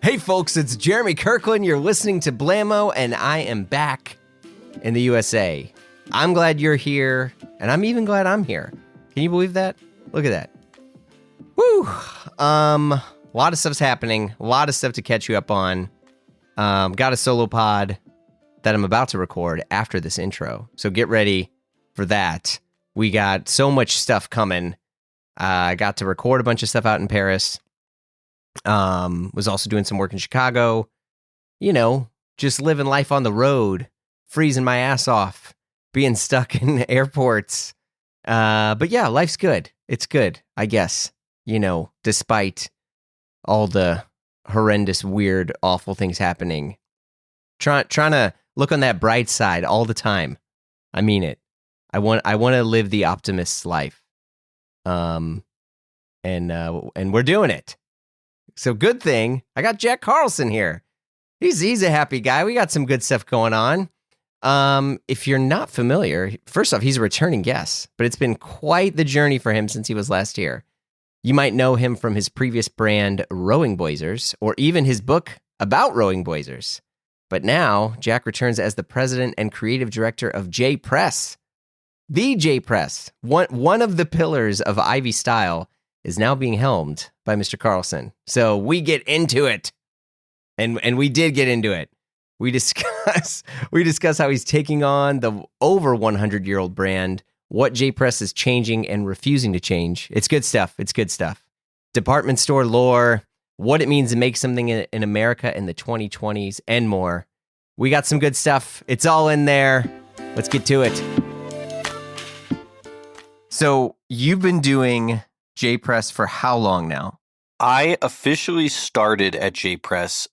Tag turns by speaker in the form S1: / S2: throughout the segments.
S1: Hey folks, it's Jeremy Kirkland. You're listening to Blammo, and I am back in the USA. I'm glad you're here, and I'm even glad I'm here. Can you believe that? Look at that. Woo! A lot of stuff's happening. A lot of stuff to catch you up on. Got a solo pod that I'm about to record after this intro, so get ready for that. We got so much stuff coming. I got to record a bunch of stuff out in Paris. Was also doing some work in Chicago. You know, just living life on the road, freezing my ass off, being stuck in airports. But yeah, life's good. It's good, I guess. You know, despite all the horrendous, weird, awful things happening. Trying to look on that bright side all the time. I mean it. I want to live the optimist's life. And we're doing it. So good thing I got Jack Carlson here. He's a happy guy. We got some good stuff going on. If you're not familiar, first off, he's a returning guest, but it's been quite the journey for him since he was last here. You might know him from his previous brand, Rowing Boysers, or even his book about Rowing Boysers. But now, Jack returns as the president and creative director of J Press. The J Press, one of the pillars of Ivy style, is now being helmed by Mr. Carlson. So we get into it. And we did get into it. We discuss how he's taking on the over 100-year-old brand, what J Press is changing and refusing to change. It's good stuff. It's good stuff. Department store lore, what it means to make something in America in the 2020s, and more. We got some good stuff. It's all in there. Let's get to it. So you've been doing J Press for how long now?
S2: I officially started at J Press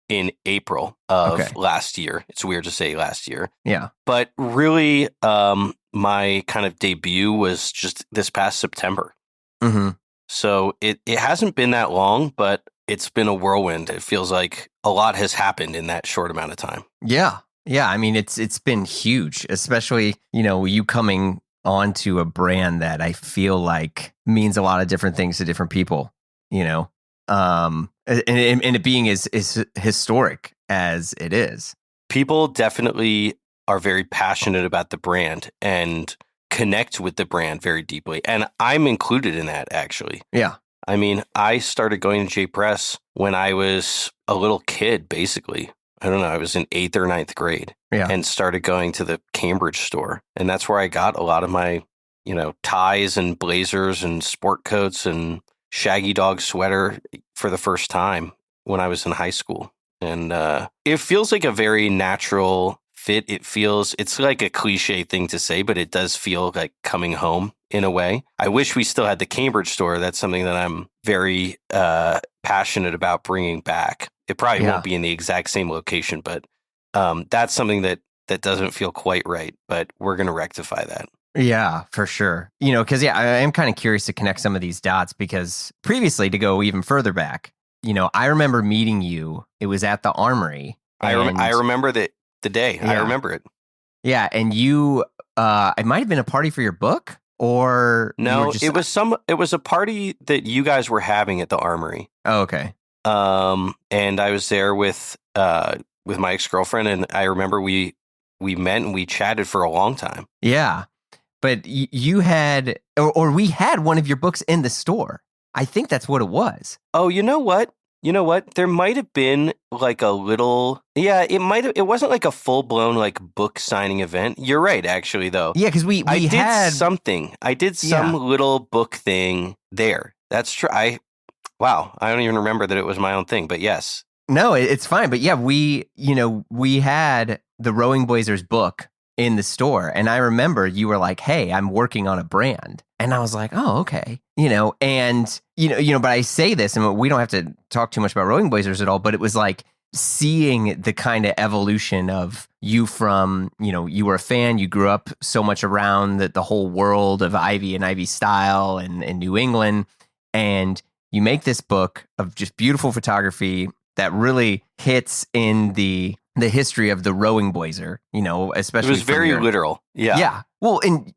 S2: in April of last year. It's weird to say last year.
S1: Yeah.
S2: But really, my kind of debut was just this past September.
S1: Mm-hmm.
S2: So it hasn't been that long, but it's been a whirlwind. It feels like a lot has happened in that short amount of time.
S1: Yeah. Yeah. I mean, it's been huge, especially, you know, you coming onto a brand that I feel like means a lot of different things to different people, you know, and it being as historic as it is.
S2: People definitely are very passionate about the brand and connect with the brand very deeply. And I'm included in that, actually.
S1: Yeah.
S2: I mean, I started going to J Press when I was a little kid, basically. I don't know, I was in 8th or 9th grade and started going to the Cambridge store. And that's where I got a lot of my, you know, ties and blazers and sport coats and Shaggy Dog sweater for the first time when I was in high school. And it feels like a very natural fit. It's like a cliche thing to say, but it does feel like coming home in a way. I wish we still had the Cambridge store. That's something that I'm very passionate about bringing back. It probably won't be in the exact same location, but that's something that doesn't feel quite right, but we're going to rectify that.
S1: Yeah, for sure. You know, because, I am kind of curious to connect some of these dots because previously, to go even further back, you know, I remember meeting you. It was at the Armory.
S2: I remember the day. Yeah. I remember it.
S1: Yeah, and you, it might have been a party for your book, or
S2: no? It was a party that you guys were having at the Armory.
S1: Oh, okay.
S2: And I was there with my ex-girlfriend, and I remember we met and we chatted for a long time.
S1: Yeah. But you had, or we had one of your books in the store. I think that's what it was.
S2: Oh, you know what? There might have been like a little, it wasn't like a full-blown like book signing event. You're right, actually, though.
S1: Yeah, because I
S2: did something. I did some little book thing there. That's true. I don't even remember that it was my own thing, but yes.
S1: No, it's fine. But yeah, we had the Rowing Boysers book in the store. And I remember you were like, hey, I'm working on a brand. And I was like, oh, okay. You know, and, but I say this, and we don't have to talk too much about Rowing Boysers at all, but it was like seeing the kind of evolution of you from, you were a fan, you grew up so much around the whole world of Ivy and Ivy style and New England. And you make this book of just beautiful photography that really hits in the history of the Rowing Boyser, especially. It
S2: was very literal. Yeah.
S1: Yeah. Well, and,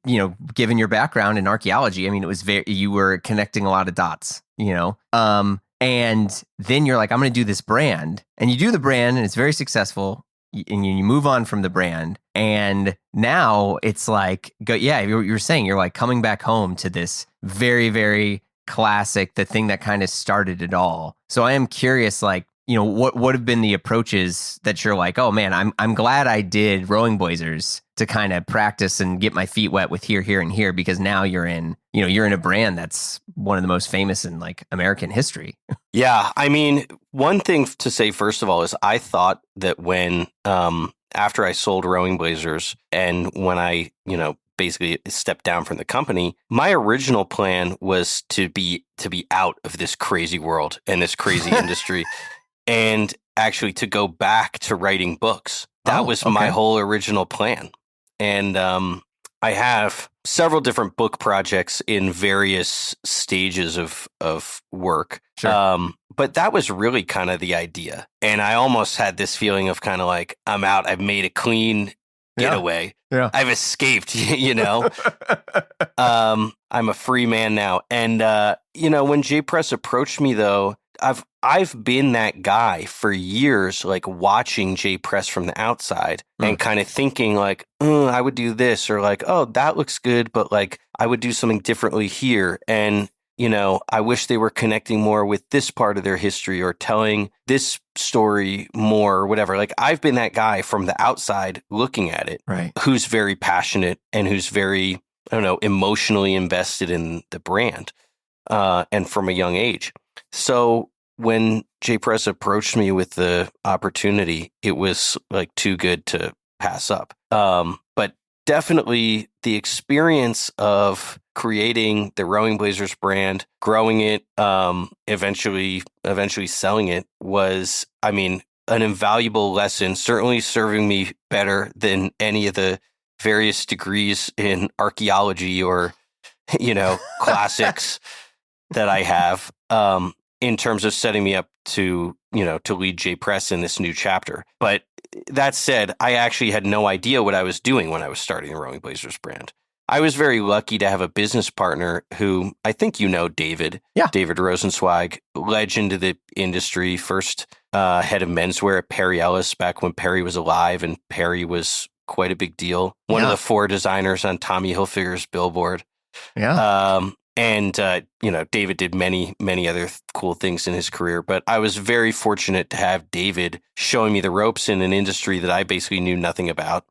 S1: given your background in archaeology, I mean, it was you were connecting a lot of dots, and And then you're like, I'm going to do this brand. And you do the brand and it's very successful. And you move on from the brand. And now it's like, you're saying you're like coming back home to this very, very classic, the thing that kind of started it all. So I am curious, like, what have been the approaches that you're like, oh man, I'm glad I did Rowing Blazers to kind of practice and get my feet wet with here, and here, because now you're in a brand that's one of the most famous in like American history.
S2: Yeah. I mean, one thing to say, first of all, is I thought that when, after I sold Rowing Blazers and when I, basically stepped down from the company, my original plan was to be out of this crazy world and this crazy industry and actually to go back to writing books. That was my whole original plan. And I have several different book projects in various stages of work.
S1: Sure.
S2: But that was really kind of the idea. And I almost had this feeling of kind of like, I'm out. I've made a clean getaway.
S1: Yeah.
S2: I've escaped, I'm a free man now. And, when J Press approached me, though, I've been that guy for years, like watching J Press from the outside and kind of thinking like, I would do this, or like, oh, that looks good, but like I would do something differently here. And, I wish they were connecting more with this part of their history or telling this story more or whatever. Like I've been that guy from the outside looking at it,
S1: right,
S2: who's very passionate and who's very, emotionally invested in the brand and from a young age. So when J Press approached me with the opportunity, it was like too good to pass up. But definitely the experience of creating the Rowing Blazers brand, growing it, eventually selling it was, an invaluable lesson, certainly serving me better than any of the various degrees in archaeology or, classics that I have. In terms of setting me up to lead J Press in this new chapter. But that said, I actually had no idea what I was doing when I was starting the Rowing Blazers brand. I was very lucky to have a business partner who I think David.
S1: Yeah.
S2: David Rosenzweig, legend of the industry, first head of menswear at Perry Ellis back when Perry was alive and Perry was quite a big deal. One of the 4 designers on Tommy Hilfiger's billboard.
S1: Yeah.
S2: And David did many, many other cool things in his career. But I was very fortunate to have David showing me the ropes in an industry that I basically knew nothing about.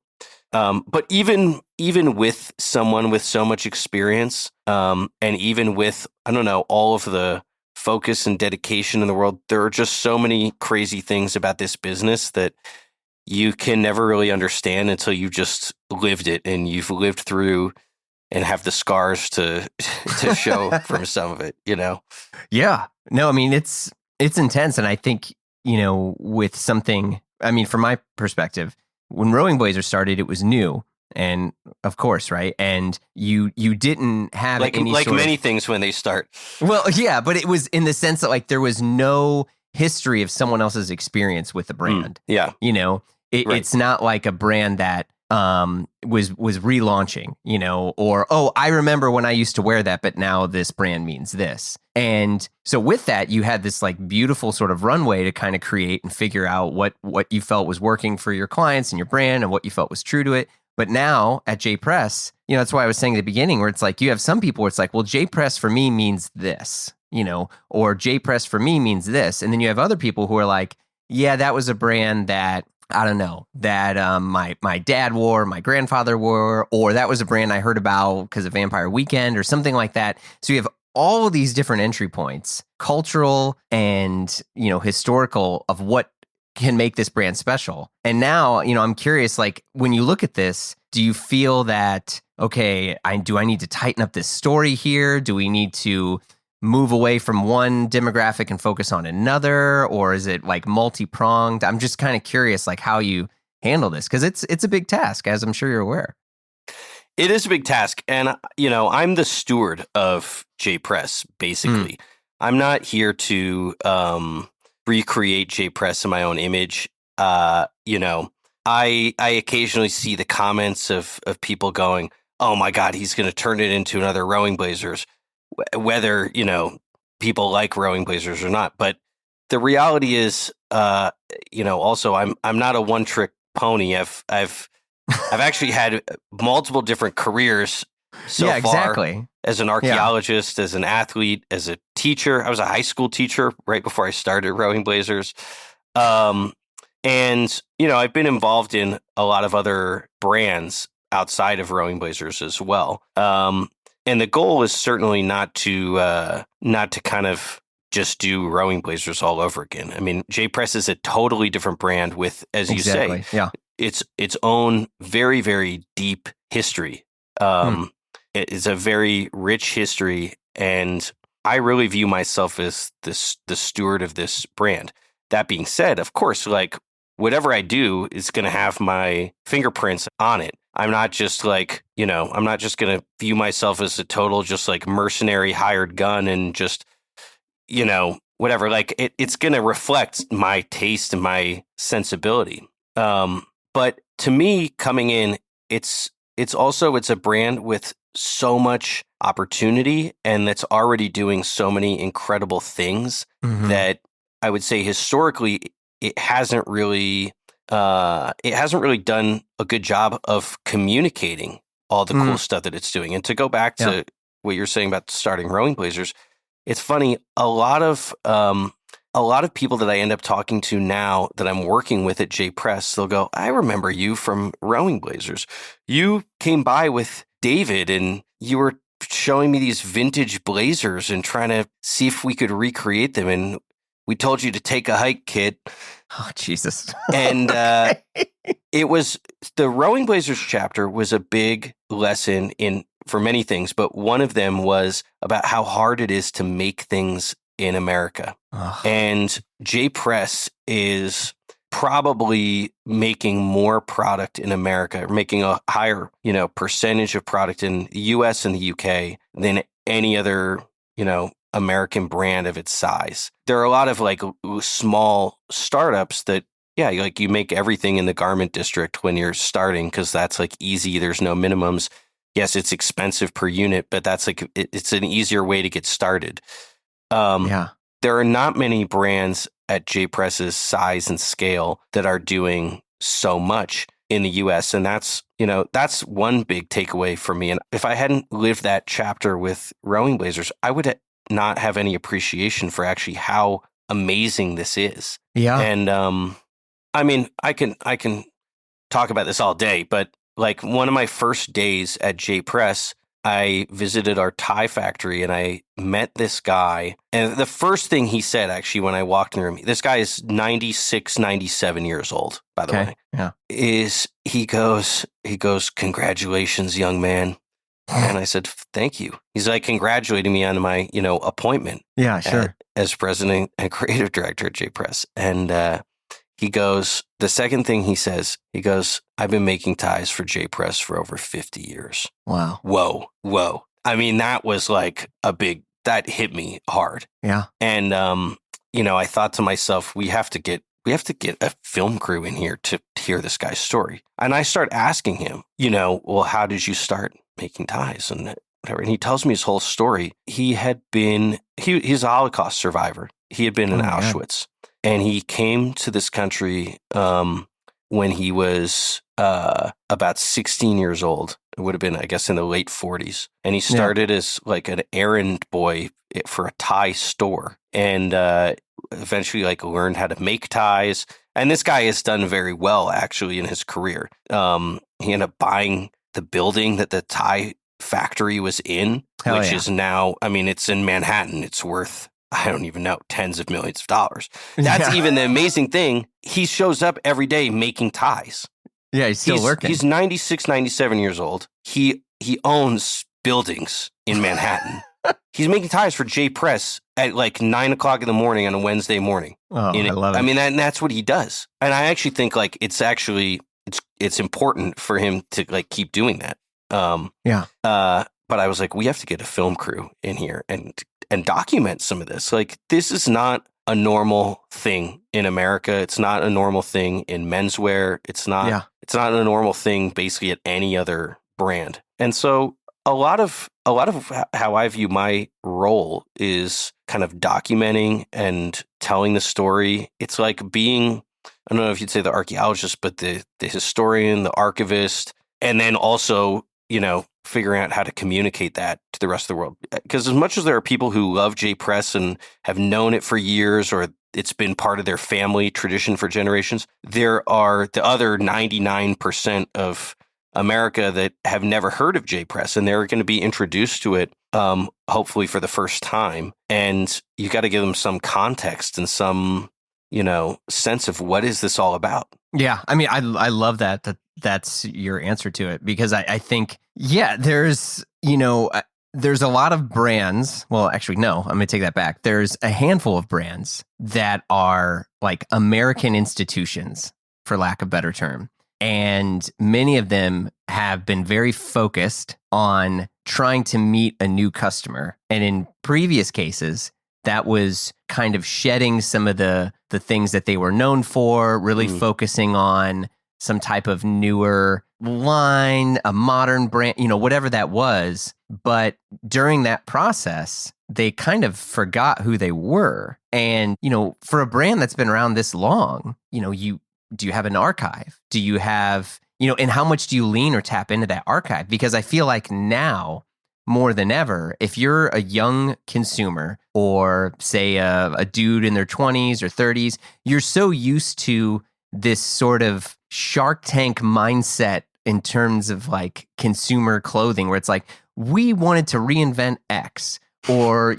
S2: But even with someone with so much experience, and even with, all of the focus and dedication in the world, there are just so many crazy things about this business that you can never really understand until you just lived it and you've lived through and have the scars to show from some of it,
S1: Yeah. No, it's intense. And I think, with something, from my perspective, when Rowing Blazers started, it was new. And of course, right. And you didn't have
S2: many things when they start.
S1: Well, yeah, but it was in the sense that like there was no history of someone else's experience with the brand.
S2: Yeah.
S1: Right. It's not like a brand that was relaunching, or, oh, I remember when I used to wear that, but now this brand means this. And so with that, you had this like beautiful sort of runway to kind of create and figure out what you felt was working for your clients and your brand and what you felt was true to it. But now at J Press, that's why I was saying at the beginning where it's like, you have some people where it's like, well, J Press for me means this, or J Press for me means this. And then you have other people who are like, yeah, that was a brand that, I don't know, that my dad wore, my grandfather wore, or that was a brand I heard about because of Vampire Weekend or something like that. So you have all of these different entry points, cultural and, historical, of what can make this brand special. And now, I'm curious, like when you look at this, do you feel that, okay, do I need to tighten up this story here? Do we need to move away from one demographic and focus on another? Or is it like multi-pronged? I'm just kind of curious, like how you handle this, because it's a big task, as I'm sure you're aware.
S2: It is a big task. And, I'm the steward of J Press, basically. I'm not here to recreate J Press in my own image. I occasionally see the comments of people going, oh my God, he's going to turn it into another Rowing Blazers. Whether, people like rowing blazers or not. But the reality is, also I'm not a one trick pony. I've actually had multiple different careers so far.
S1: Exactly.
S2: As an archaeologist, as an athlete, as a teacher. I was a high school teacher right before I started rowing blazers. And, I've been involved in a lot of other brands outside of rowing blazers as well. And the goal is certainly not to kind of just do rowing blazers all over again. I mean, J-Press is a totally different brand with, as you say, its own very, very deep history. It is a very rich history, and I really view myself as the steward of this brand. That being said, of course, like whatever I do is going to have my fingerprints on it. I'm not just like, I'm not just going to view myself as a total just like mercenary hired gun and just, whatever. Like it's going to reflect my taste and my sensibility. But to me, coming in, it's a brand with so much opportunity and that's already doing so many incredible things that I would say historically it hasn't really done a good job of communicating all the cool stuff that it's doing. And to go back to what you're saying about starting rowing blazers, it's funny. A lot of people that I end up talking to now that I'm working with at J-Press, they'll go, I remember you from rowing blazers. You came by with David and you were showing me these vintage blazers and trying to see if we could recreate them. And we told you to take a hike, kid.
S1: Oh, Jesus.
S2: And it was the rowing blazers chapter was a big lesson for many things, but one of them was about how hard it is to make things in America. And J-Press is probably making more product in America, making a higher, percentage of product in the US and the UK than any other, American brand of its size. There are a lot of like small startups that, like you make everything in the garment district when you're starting because that's like easy. There's no minimums. Yes, it's expensive per unit, but that's like, it's an easier way to get started. There are not many brands at J-Press's size and scale that are doing so much in the US. And that's one big takeaway for me. And if I hadn't lived that chapter with rowing blazers, I would not have any appreciation for actually how amazing this is.
S1: Yeah.
S2: And I mean, I can talk about this all day, but like one of my first days at J-Press, I visited our tie factory and I met this guy. And the first thing he said, actually, when I walked in the room, this guy is 96, 97 years old, by the way, is he goes, congratulations, young man. And I said, thank you. He's like congratulating me on my, appointment.
S1: Yeah, sure.
S2: As president and creative director at J-Press. And he goes, the second thing he says, he goes, I've been making ties for J-Press for over 50 years.
S1: Wow.
S2: Whoa. I mean, that was like that hit me hard.
S1: Yeah.
S2: And, I thought to myself, we have to get a film crew in here to hear this guy's story. And I start asking him, well, how did you start making ties and whatever? And he tells me his whole story. He's a Holocaust survivor. He had been in Auschwitz. And he came to this country when he was about 16 years old. It would have been, I guess, in the late 40s. And he started as like an errand boy for a tie store and eventually like learned how to make ties. And this guy has done very well, actually, in his career. He ended up buying the building that the tie factory was in, which is now, I mean, it's in Manhattan. It's worth, I don't even know, tens of millions of dollars. That's even the amazing thing. He shows up every day making ties.
S1: Yeah, he's still working.
S2: He's 96, 97 years old. He owns buildings in Manhattan. He's making ties for J-Press at like 9 o'clock in the morning on a Wednesday morning.
S1: Oh, I love it.
S2: I mean, that's what he does. And I actually think like it's important for him to like keep doing that. But I was like, we have to get a film crew in here and document some of this. Like, this is not a normal thing in America. It's not a normal thing in menswear. It's not a normal thing basically at any other brand. And so a lot of how I view my role is kind of documenting and telling the story. It's like being, I don't know if you'd say the archaeologist, but the historian, the archivist, and then also, figuring out how to communicate that to the rest of the world. Because as much as there are people who love J-Press and have known it for years, or it's been part of their family tradition for generations, there are the other 99% of America that have never heard of J-Press, and they're going to be introduced to it, hopefully for the first time. And you got to give them some context and some, sense of what is this all about.
S1: Yeah, I mean, I love that's your answer to it, because I think, there's, there's a lot of brands. Well, actually, no, I'm going to take that back. There's a handful of brands that are like American institutions, for lack of a better term. And many of them have been very focused on trying to meet a new customer. And in previous cases, that was kind of shedding some of the things that they were known for, really focusing on some type of newer line, a modern brand, whatever that was. But during that process, they kind of forgot who they were. And, for a brand that's been around this long, do you have an archive? Do you have, and how much do you lean or tap into that archive? Because I feel like now, more than ever, if you're a young consumer, or say a dude in their 20s or 30s, you're so used to this sort of Shark Tank mindset in terms of like consumer clothing, where it's like, we wanted to reinvent X, or,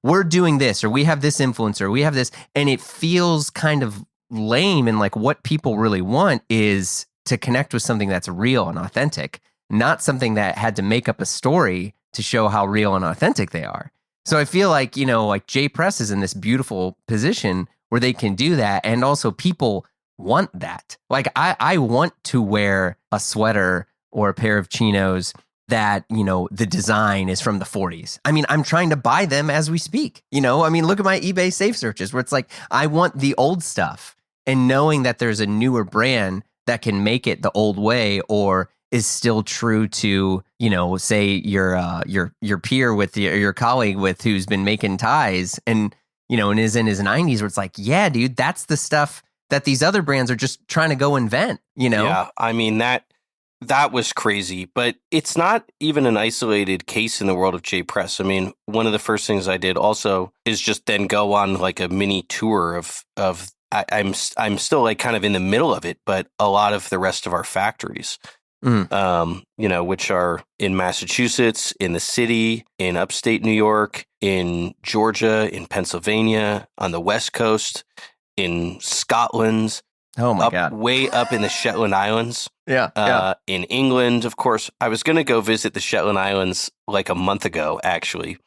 S1: we're doing this, or we have this influencer, we have this, and it feels kind of lame. And like, what people really want is to connect with something that's real and authentic, not something that had to make up a story to show how real and authentic they are. So I feel like, like J-Press is in this beautiful position where they can do that. And also people want that. Like I want to wear a sweater or a pair of chinos that, the design is from the 40s. I mean, I'm trying to buy them as we speak. Look at my eBay safe searches where it's like, I want the old stuff. And knowing that there's a newer brand that can make it the old way, or is still true to, say your peer with your colleague with who's been making ties and, and is in his 90s, where it's like, yeah, dude, that's the stuff that these other brands are just trying to go invent,
S2: Yeah, I mean, that was crazy, but it's not even an isolated case in the world of J-Press. I mean, one of the first things I did also is just then go on like a mini tour of I'm still like kind of in the middle of it, but a lot of the rest of our factories, which are in Massachusetts, in the city, in upstate New York, in Georgia, in Pennsylvania, on the West Coast, in Scotland.
S1: Oh my God.
S2: Way up in the Shetland Islands.
S1: Yeah.
S2: In England, of course. I was going to go visit the Shetland Islands like a month ago, actually.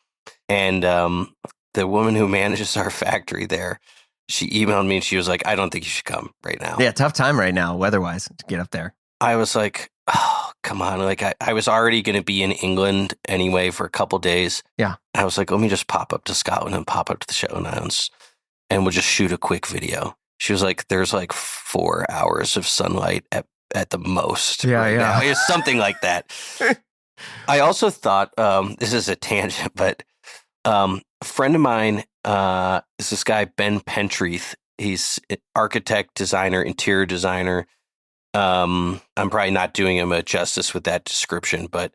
S2: And the woman who manages our factory there, she emailed me and she was like, I don't think you should come right now.
S1: Yeah, tough time right now, weather-wise, to get up there.
S2: I was like, oh, come on. Like, I was already going to be in England anyway for a couple days.
S1: Yeah.
S2: I was like, let me just pop up to Scotland and pop up to the Shetland Islands, and we'll just shoot a quick video. She was like, there's like 4 hours of sunlight at the most.
S1: Yeah, right
S2: now. It's something like that. I also thought, this is a tangent, but a friend of mine is this guy, Ben Pentreath. He's an architect, designer, interior designer. I'm probably not doing him a justice with that description, but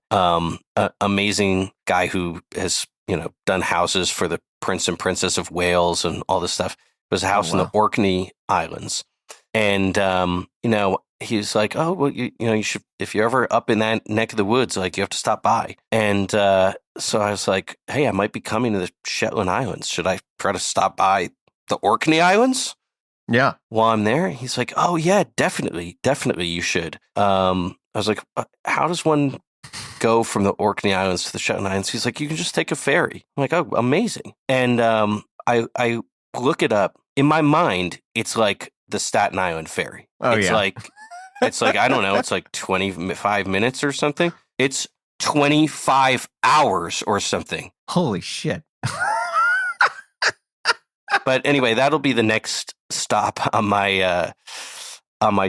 S2: amazing guy who has, done houses for the Prince and Princess of Wales and all this stuff. It was a house in the Orkney Islands. And, he's like, oh, well, you should, if you're ever up in that neck of the woods, like you have to stop by. And so I was like, hey, I might be coming to the Shetland Islands. Should I try to stop by the Orkney Islands?
S1: Yeah.
S2: While I'm there? He's like, oh, yeah, definitely you should. I was like, how does one go from the Orkney Islands to the Shetland Islands? He's like, you can just take a ferry. I'm like, oh, amazing. And I look it up. In my mind, it's like the Staten Island ferry.
S1: Oh,
S2: it's like, I don't know, it's like 25 minutes or something. It's 25 hours or something.
S1: Holy shit.
S2: But anyway, that'll be the next stop on my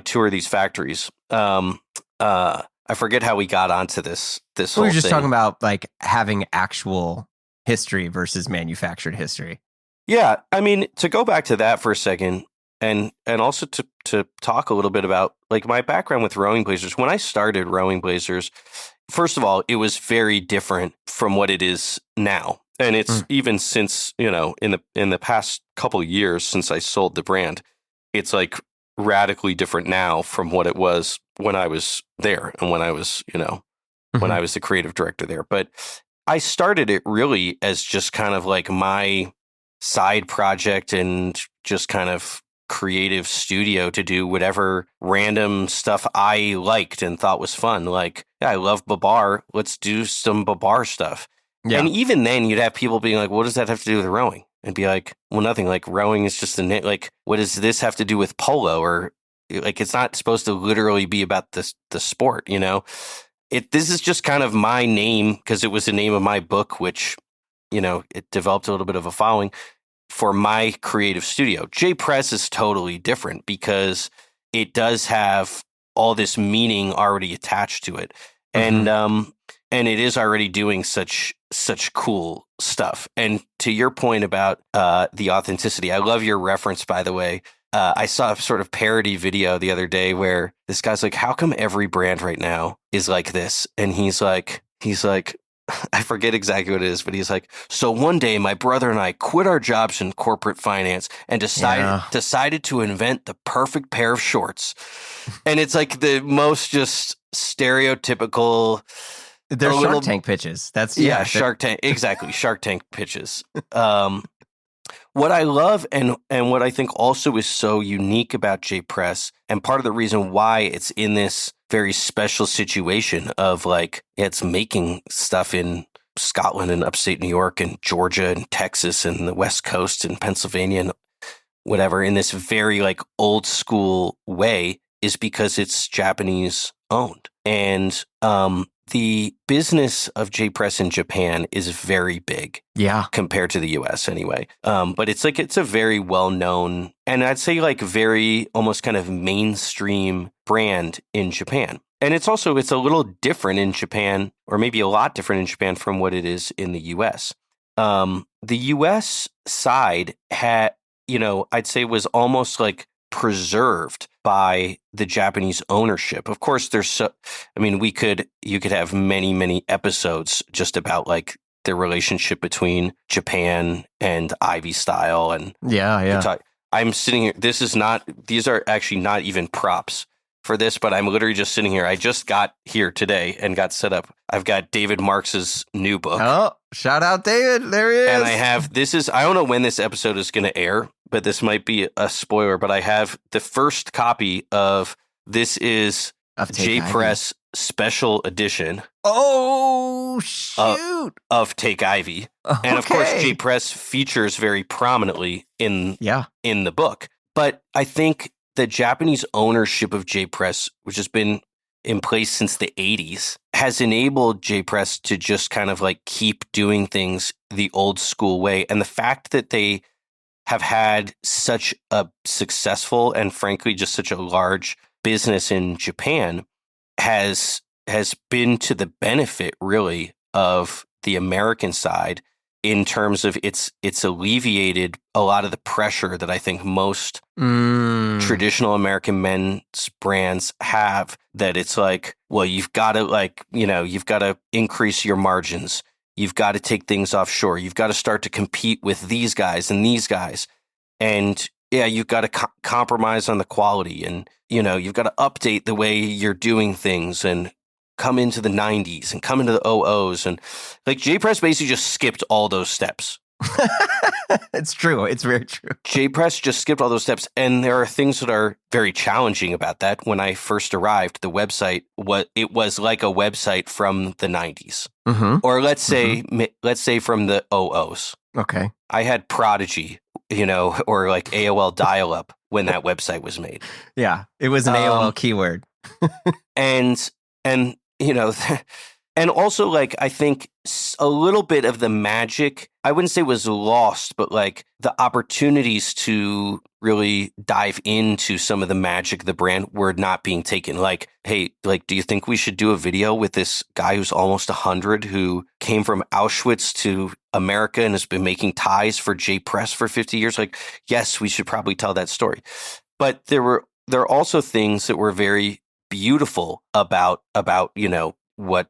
S2: tour of these factories. I I forget how we got onto this
S1: We
S2: whole
S1: were just
S2: thing.
S1: talking about like having actual history versus manufactured history.
S2: Yeah, I mean, to go back to that for a second, and also to talk a little bit about like my background with Rowing Blazers. When I started Rowing Blazers, first of all, it was very different from what it is now, and it's even since, you know, in the past couple of years since I sold the brand, it's like radically different now from what it was when I was there and when I was, you know, when I was the creative director there. But I started it really as just kind of like my side project and just kind of creative studio to do whatever random stuff I liked and thought was fun. Like, yeah, I love Babar. Let's do some Babar stuff. Yeah. And even then you'd have people being like, what does that have to do with rowing? And be like, well, nothing. Like, rowing is just like, what does this have to do with polo? Or like, it's not supposed to literally be about the sport, you know? This is just kind of my name because it was the name of my book, which, you know, it developed a little bit of a following for my creative studio. J Press is totally different because it does have all this meaning already attached to it. And it is already doing such cool stuff. And to your point about the authenticity, I love your reference, by the way. I saw a sort of parody video the other day where this guy's like, how come every brand right now is like this? And he's like, I forget exactly what it is, but he's like, so one day my brother and I quit our jobs in corporate finance and decided to invent the perfect pair of shorts. And it's like the most just stereotypical.
S1: They're Shark Tank pitches.
S2: Shark Tank. Exactly. Shark Tank pitches. What I love and what I think also is so unique about J Press, and part of the reason why it's in this very special situation of like, it's making stuff in Scotland and upstate New York and Georgia and Texas and the West Coast and Pennsylvania and whatever, in this very like old school way, is because it's Japanese owned. And the business of J Press in Japan is very big.
S1: Yeah.
S2: Compared to the US anyway. But it's a very well-known, and I'd say like very almost kind of mainstream brand in Japan. And it's a little different in Japan, or maybe a lot different in Japan from what it is in the US. The US side had, you know, I'd say was almost like preserved by the Japanese ownership. Of course, you could have many, many episodes just about like the relationship between Japan and Ivy Style. And I'm sitting here. These are actually not even props for this, but I'm literally just sitting here. I just got here today and got set up. I've got David Marks's new book.
S1: Oh, shout out David. There he is.
S2: And I don't know when this episode is going to air, but this might be a spoiler, but I have the first copy of this is J Press special edition.
S1: Oh, shoot.
S2: Of Take Ivy. Okay. And of course, J Press features very prominently in the book. But I think the Japanese ownership of J Press, which has been in place since the 80s, has enabled J Press to just kind of like keep doing things the old school way. And the fact that they have had such a successful and frankly just such a large business in Japan has been to the benefit really of the American side, in terms of it's alleviated a lot of the pressure that I think most traditional American men's brands have, that it's like, well, you've got to increase your margins. You've got to take things offshore. You've got to start to compete with these guys and these guys. And yeah, you've got to compromise on the quality, and, you know, you've got to update the way you're doing things and come into the 90s and come into the 00s. And like J Press basically just skipped all those steps.
S1: It's true. It's very true.
S2: J Press just skipped all those steps. And there are things that are very challenging about that. When I first arrived, the website, it was like a website from the 90s. Or let's say from the 00s.
S1: Okay.
S2: I had Prodigy, you know, or like AOL dial-up when that website was made.
S1: Yeah, it was an AOL keyword.
S2: and you know, and also like I think a little bit of the magic, I wouldn't say was lost, but like the opportunities to really dive into some of the magic of the brand were not being taken. Like, hey, like, do you think we should do a video with this guy who's almost 100 who came from Auschwitz to America and has been making ties for J Press for 50 years? Like, yes, we should probably tell that story. But there are also things that were very beautiful about what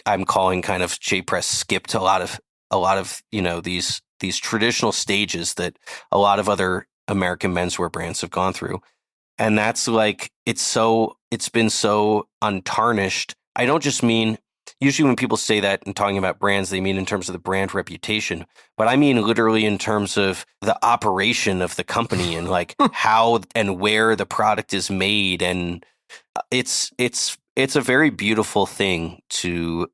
S2: I'm calling kind of J Press skipped a lot of these traditional stages that a lot of other American menswear brands have gone through. And that's like, it's been so untarnished. I don't just mean, usually when people say that and talking about brands, they mean in terms of the brand reputation, but I mean literally in terms of the operation of the company and like how and where the product is made. And it's a very beautiful thing to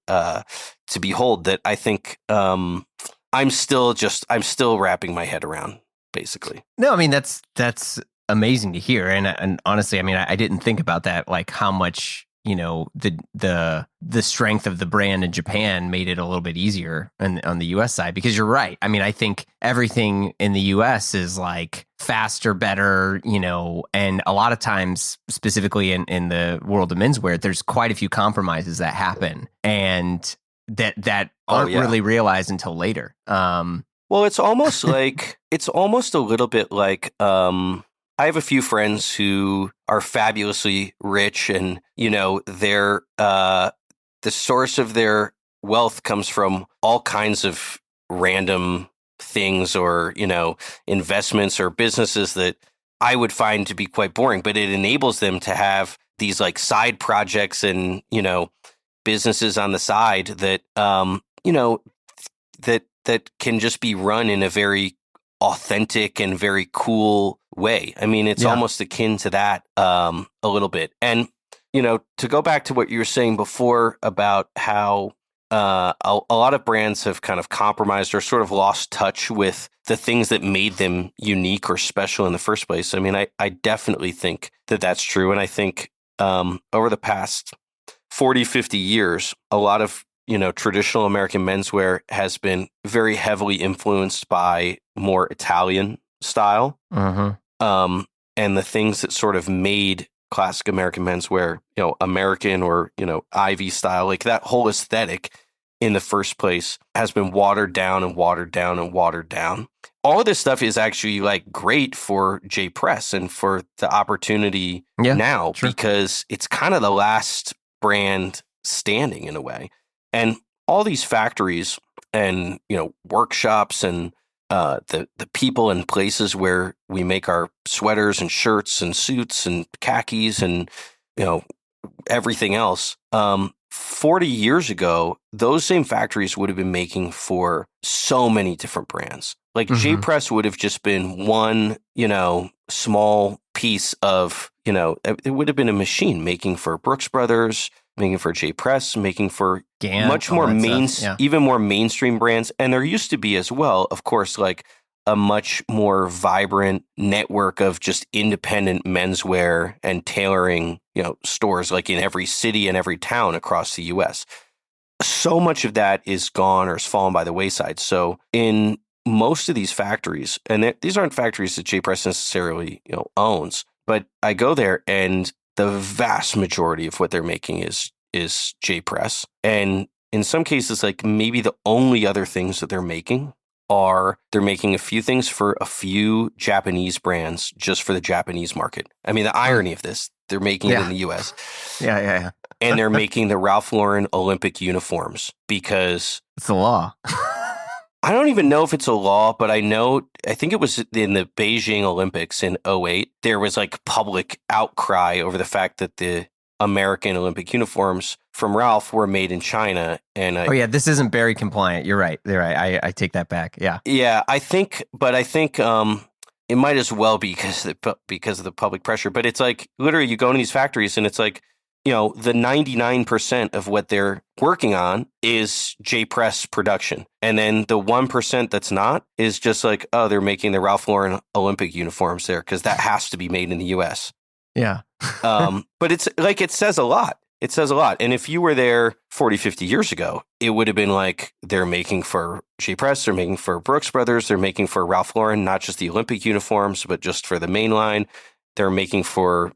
S2: behold that I think I'm still wrapping my head around, basically.
S1: No, I mean, that's amazing to hear. And honestly, I mean, I didn't think about that, like how much, the strength of the brand in Japan made it a little bit easier on the US side, because you're right. I mean, I think everything in the US is like faster, better, and a lot of times, specifically in the world of menswear, there's quite a few compromises that happen and that aren't really realized until later.
S2: Well, it's almost like, it's almost a little bit like, I have a few friends who are fabulously rich and, they're, the source of their wealth comes from all kinds of random things or, investments or businesses that I would find to be quite boring, but it enables them to have these like side projects and, businesses on the side that, that can just be run in a very authentic and very cool way. I mean, it's almost akin to that a little bit. And, to go back to what you were saying before about how a lot of brands have kind of compromised or sort of lost touch with the things that made them unique or special in the first place. I mean, I definitely think that that's true. And I think over the past 40, 50 years, a lot of traditional American menswear has been very heavily influenced by more Italian style. And the things that sort of made classic American menswear, American or, Ivy style, like that whole aesthetic in the first place has been watered down and watered down and watered down. All of this stuff is actually like great for J Press and for the opportunity now, because it's kind of the last brand standing in a way. And all these factories and, workshops and the people and places where we make our sweaters and shirts and suits and khakis and, everything else. 40 years ago, those same factories would have been making for so many different brands. Like J Press would have just been one, small piece of, it would have been a machine making for Brooks Brothers, making for J Press, making for much more even more mainstream brands. And there used to be as well, of course, like a much more vibrant network of just independent menswear and tailoring, stores like in every city and every town across the US. So much of that is gone or has fallen by the wayside. So in most of these factories, and these aren't factories that J Press necessarily, owns, but I go there and the vast majority of what they're making is J Press. And in some cases, like maybe the only other things that they're making a few things for a few Japanese brands just for the Japanese market. I mean, the irony of this, they're making it in the US.
S1: Yeah.
S2: And they're making the Ralph Lauren Olympic uniforms because
S1: it's a law.
S2: I don't even know if it's a law, but I think it was in the Beijing Olympics in 2008, there was like public outcry over the fact that the American Olympic uniforms from Ralph were made in China. And
S1: this isn't Berry compliant. You're right. I take that back. Yeah.
S2: Yeah, I think it might as well be because of the public pressure. But it's like literally you go into these factories and it's like, the 99% of what they're working on is J Press production. And then the 1% that's not is just like, oh, they're making the Ralph Lauren Olympic uniforms there because that has to be made in the US.
S1: Yeah.
S2: But it's like, it says a lot. it says a lot. And if you were there 40, 50 years ago, it would have been like they're making for J. Press, they're making for Brooks Brothers, they're making for Ralph Lauren, not just the Olympic uniforms, but just for the main line. They're making for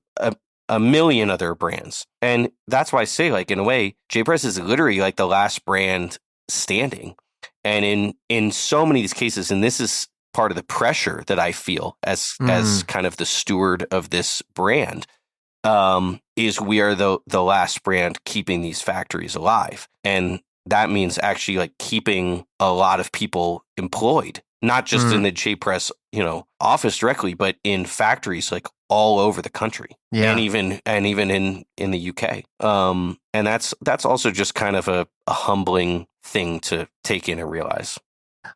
S2: a million other brands. And that's why I say, like, in a way, J. Press is literally like the last brand standing. And in so many of these cases, and this is part of the pressure that I feel as kind of the steward of this brand, is we are the last brand keeping these factories alive. And that means actually like keeping a lot of people employed, not just in the J. Press, office directly, but in factories like all over the country, and even in the UK. And that's also just kind of a humbling thing to take in and realize.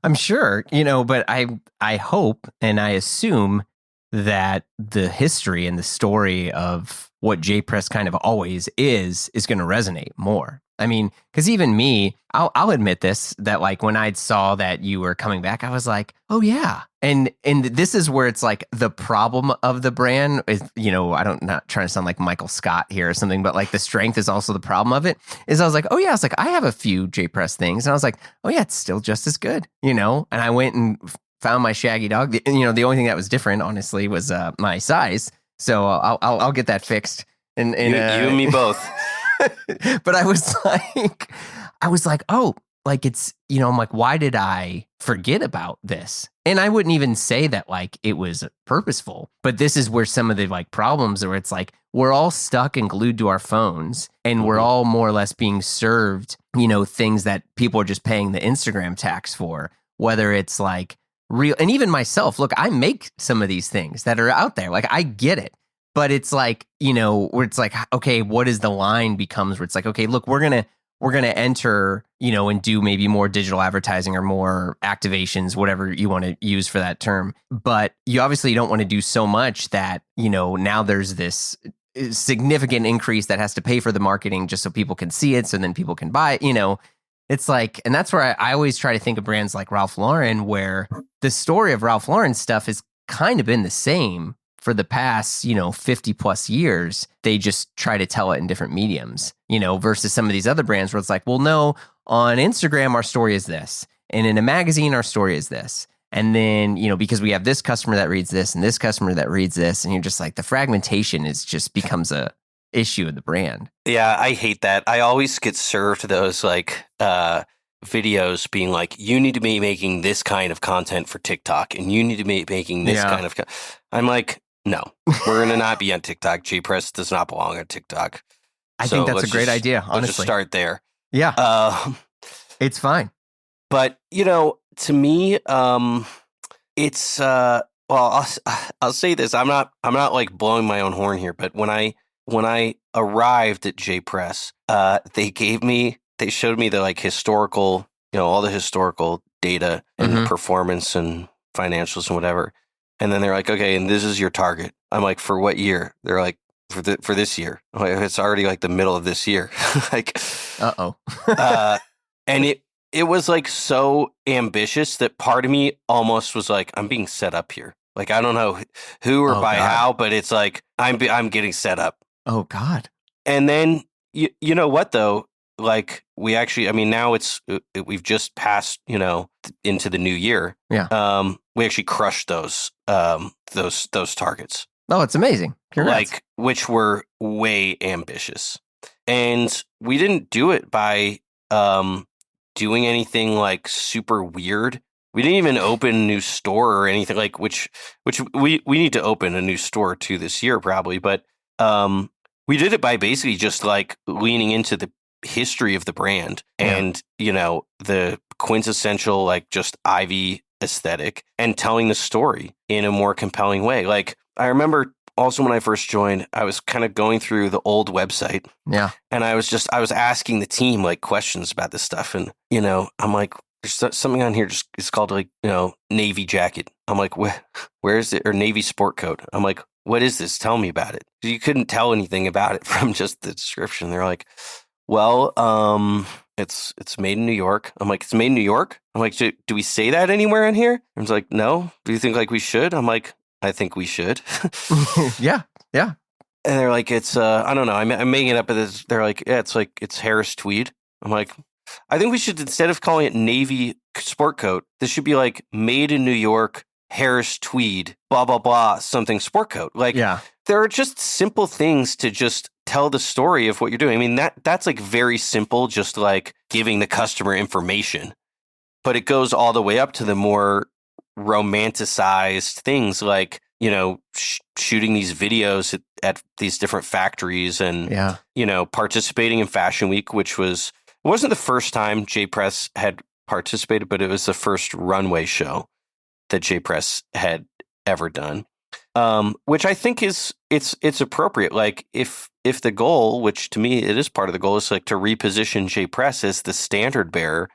S1: I'm sure, but I hope and I assume that the history and the story of what J. Press kind of always is going to resonate more. I mean, because even me, I'll admit this, that like when I saw that you were coming back, I was like, oh yeah. And this is where it's like the problem of the brand is, not trying to sound like Michael Scott here or something, but like the strength is also the problem of it, is I was like, oh yeah, it's like I have a few J. Press things. And I was like, oh yeah, it's still just as good, and I went and found my Shaggy dog. The only thing that was different, honestly, was my size. So I'll get that fixed. And
S2: you and me both.
S1: But I was like, oh, like it's, I'm like, why did I forget about this? And I wouldn't even say that like it was purposeful, but this is where some of the like problems where it's like, we're all stuck and glued to our phones and we're all more or less being served, things that people are just paying the Instagram tax for, whether it's like real. And even myself, look, I make some of these things that are out there. Like I get it. But it's like, where it's like, okay, what is the line becomes where it's like, okay, look, we're going to enter, and do maybe more digital advertising or more activations, whatever you want to use for that term. But you obviously don't want to do so much that, now there's this significant increase that has to pay for the marketing just so people can see it. So then people can buy it, It's like, and that's where I always try to think of brands like Ralph Lauren, where the story of Ralph Lauren stuff has kind of been the same for the past, 50 plus years. They just try to tell it in different mediums, versus some of these other brands where it's like, well, no, on Instagram, our story is this. And in a magazine, our story is this. And then, because we have this customer that reads this and this customer that reads this, and you're just like, the fragmentation just becomes a issue of the brand.
S2: Yeah, I hate that. I always get served those like videos being like, you need to be making this kind of content for TikTok and you need to be making this kind of I'm like, no, we're going to not be on TikTok. J. Press does not belong on TikTok.
S1: I think that's a great idea, honestly.
S2: Let's just start there.
S1: Yeah. It's fine.
S2: But, to me, it's, well, I'll say this. I'm not like blowing my own horn here, but when I arrived at J. Press, they showed me the like historical, all the historical data and performance and financials and whatever. And then they're like, okay, and this is your target. I'm like, for what year? They're like, for this year. I'm like, it's already like the middle of this year. Like, and it was like so ambitious that part of me almost was like, I'm being set up here. Like, I don't know who or by how, but it's like, I'm getting set up.
S1: Oh God.
S2: And then, you know what though? Like we actually, I mean, now we've just passed, into the new year.
S1: Yeah.
S2: We actually crushed those targets.
S1: Oh, it's amazing. Congrats.
S2: Like, which were way ambitious. And we didn't do it by doing anything like super weird. We didn't even open a new store or anything like which we need to open a new store too this year probably, but we did it by basically just like leaning into the history of the brand and the quintessential like just Ivy aesthetic and telling the story in a more compelling way. Like I remember also when I first joined, I was kind of going through the old website.
S1: Yeah. And
S2: I was asking the team like questions about this stuff. And, I'm like, there's something on here just it's called like, Navy jacket. I'm like, where is it? Or Navy sport coat. I'm like, what is this? Tell me about it. You couldn't tell anything about it from just the description. They're like, well, it's made in New York. I'm like, it's made in New York? I'm like, do we say that anywhere in here? I was like, no. Do you think like we should? I'm like, I think we should.
S1: Yeah.
S2: And they're like, it's, I don't know. I'm making it up. They're like, yeah, it's Harris tweed. I'm like, I think we should, instead of calling it Navy sport coat, this should be like made in New York, Harris tweed, blah, blah, blah, something sport coat. Like, there are just simple things to just tell the story of what you're doing. I mean, that's like very simple, just like giving the customer information. But it goes all the way up to the more romanticized things like, you know, shooting these videos at these different factories and, you know, participating in Fashion Week, which it wasn't the first time J Press had participated, but it was the first runway show that J Press had ever done, which I think it's appropriate. Like if the goal, which to me it is part of the goal, is like to reposition J Press as the standard bearer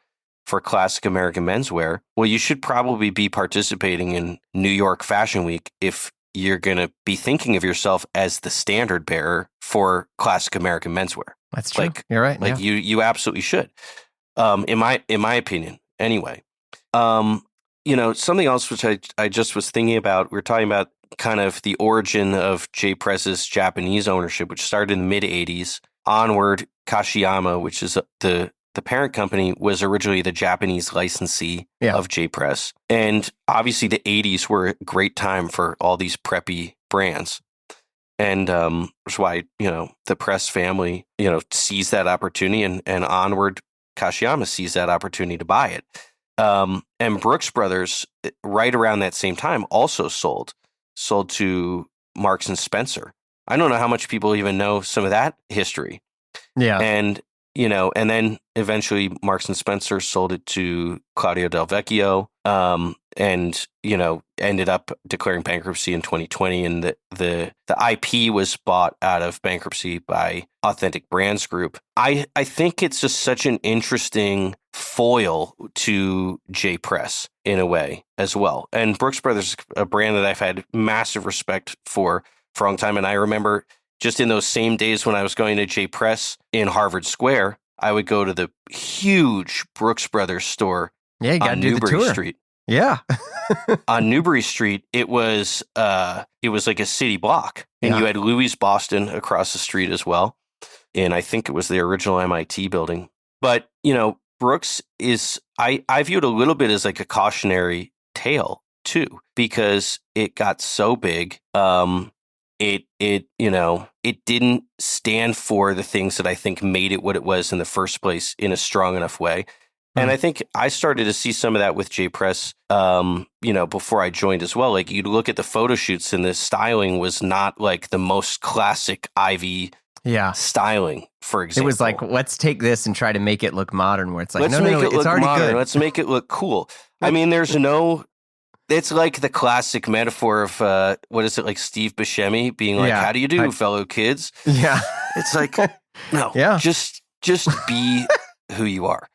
S2: for classic American menswear, well, you should probably be participating in New York Fashion Week if you're going to be thinking of yourself as the standard bearer for classic American menswear.
S1: That's true. Like, you're right.
S2: Like you absolutely should. In my opinion, anyway. You know, something else which I just was thinking about, we were talking about kind of the origin of J Press's Japanese ownership, which started in the mid 80s. Onward, Kashiyama, which is the parent company, was originally the Japanese licensee of J Press. And obviously the 80s were a great time for all these preppy brands. And that's why, you know, the Press family, you know, seized that opportunity and Onward Kashiyama seized that opportunity to buy it. And Brooks Brothers, right around that same time, also sold to Marks and Spencer. I don't know how much people even know some of that history.
S1: Yeah.
S2: And, you know, and then eventually Marks and Spencer sold it to Claudio Del Vecchio, and, you know, ended up declaring bankruptcy in 2020. And the IP was bought out of bankruptcy by Authentic Brands Group. I think it's just such an interesting foil to J Press in a way as well. And Brooks Brothers, a brand that I've had massive respect for a long time. And I remember just in those same days when I was going to J Press in Harvard Square, I would go to the huge Brooks Brothers store on Newbury Street.
S1: Yeah.
S2: On Newbury Street, it was like a city block. And you had Louis Boston across the street as well. And I think it was the original MIT building. But, you know, Brooks is, I view it a little bit as like a cautionary tale too, because it got so big. It didn't stand for the things that I think made it what it was in the first place in a strong enough way. And I think I started to see some of that with J Press, you know, before I joined as well. Like you'd look at the photo shoots and the styling was not like the most classic Ivy styling, for example.
S1: It was like, let's take this and try to make it look modern, where it's like,
S2: let's make it look modern. Let's make it look cool. I mean, it's like the classic metaphor of, what is it, like Steve Buscemi being like, how do you do, fellow kids?
S1: Yeah.
S2: It's like, no, just be who you are.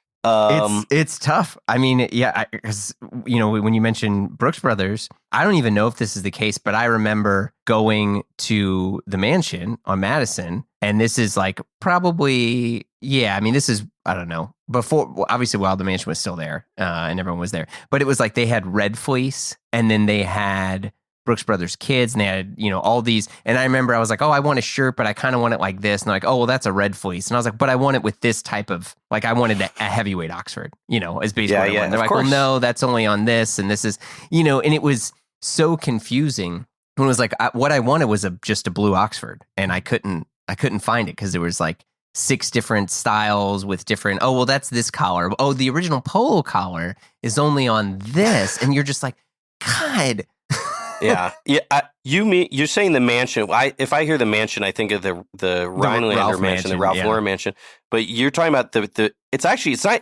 S1: It's tough. I mean, because, you know, when you mention Brooks Brothers, I don't even know if this is the case, but I remember going to the mansion on Madison, and this is like probably, I mean, this is, I don't know, before, obviously while the mansion was still there, and everyone was there, but it was like they had Red Fleece, and then they had Brooks Brothers Kids, and they had, you know, all these. And I remember I was like, oh, I want a shirt, but I kind of want it like this. And they're like, oh, well, that's a Red Fleece. And I was like, but I want it with this type of, like, I wanted a heavyweight Oxford, you know, as basically what I wanted. They're like, well, no, that's only on this. And this is, you know, and it was so confusing when it was like, what I wanted was just a blue Oxford. And I couldn't find it because there was like 6 different styles with different, oh, well, that's this collar. Oh, the original polo collar is only on this. And you're just like, God.
S2: You're saying the mansion. If I hear the mansion, I think of the Rhinelander mansion, the Ralph Lauren mansion. But you're talking about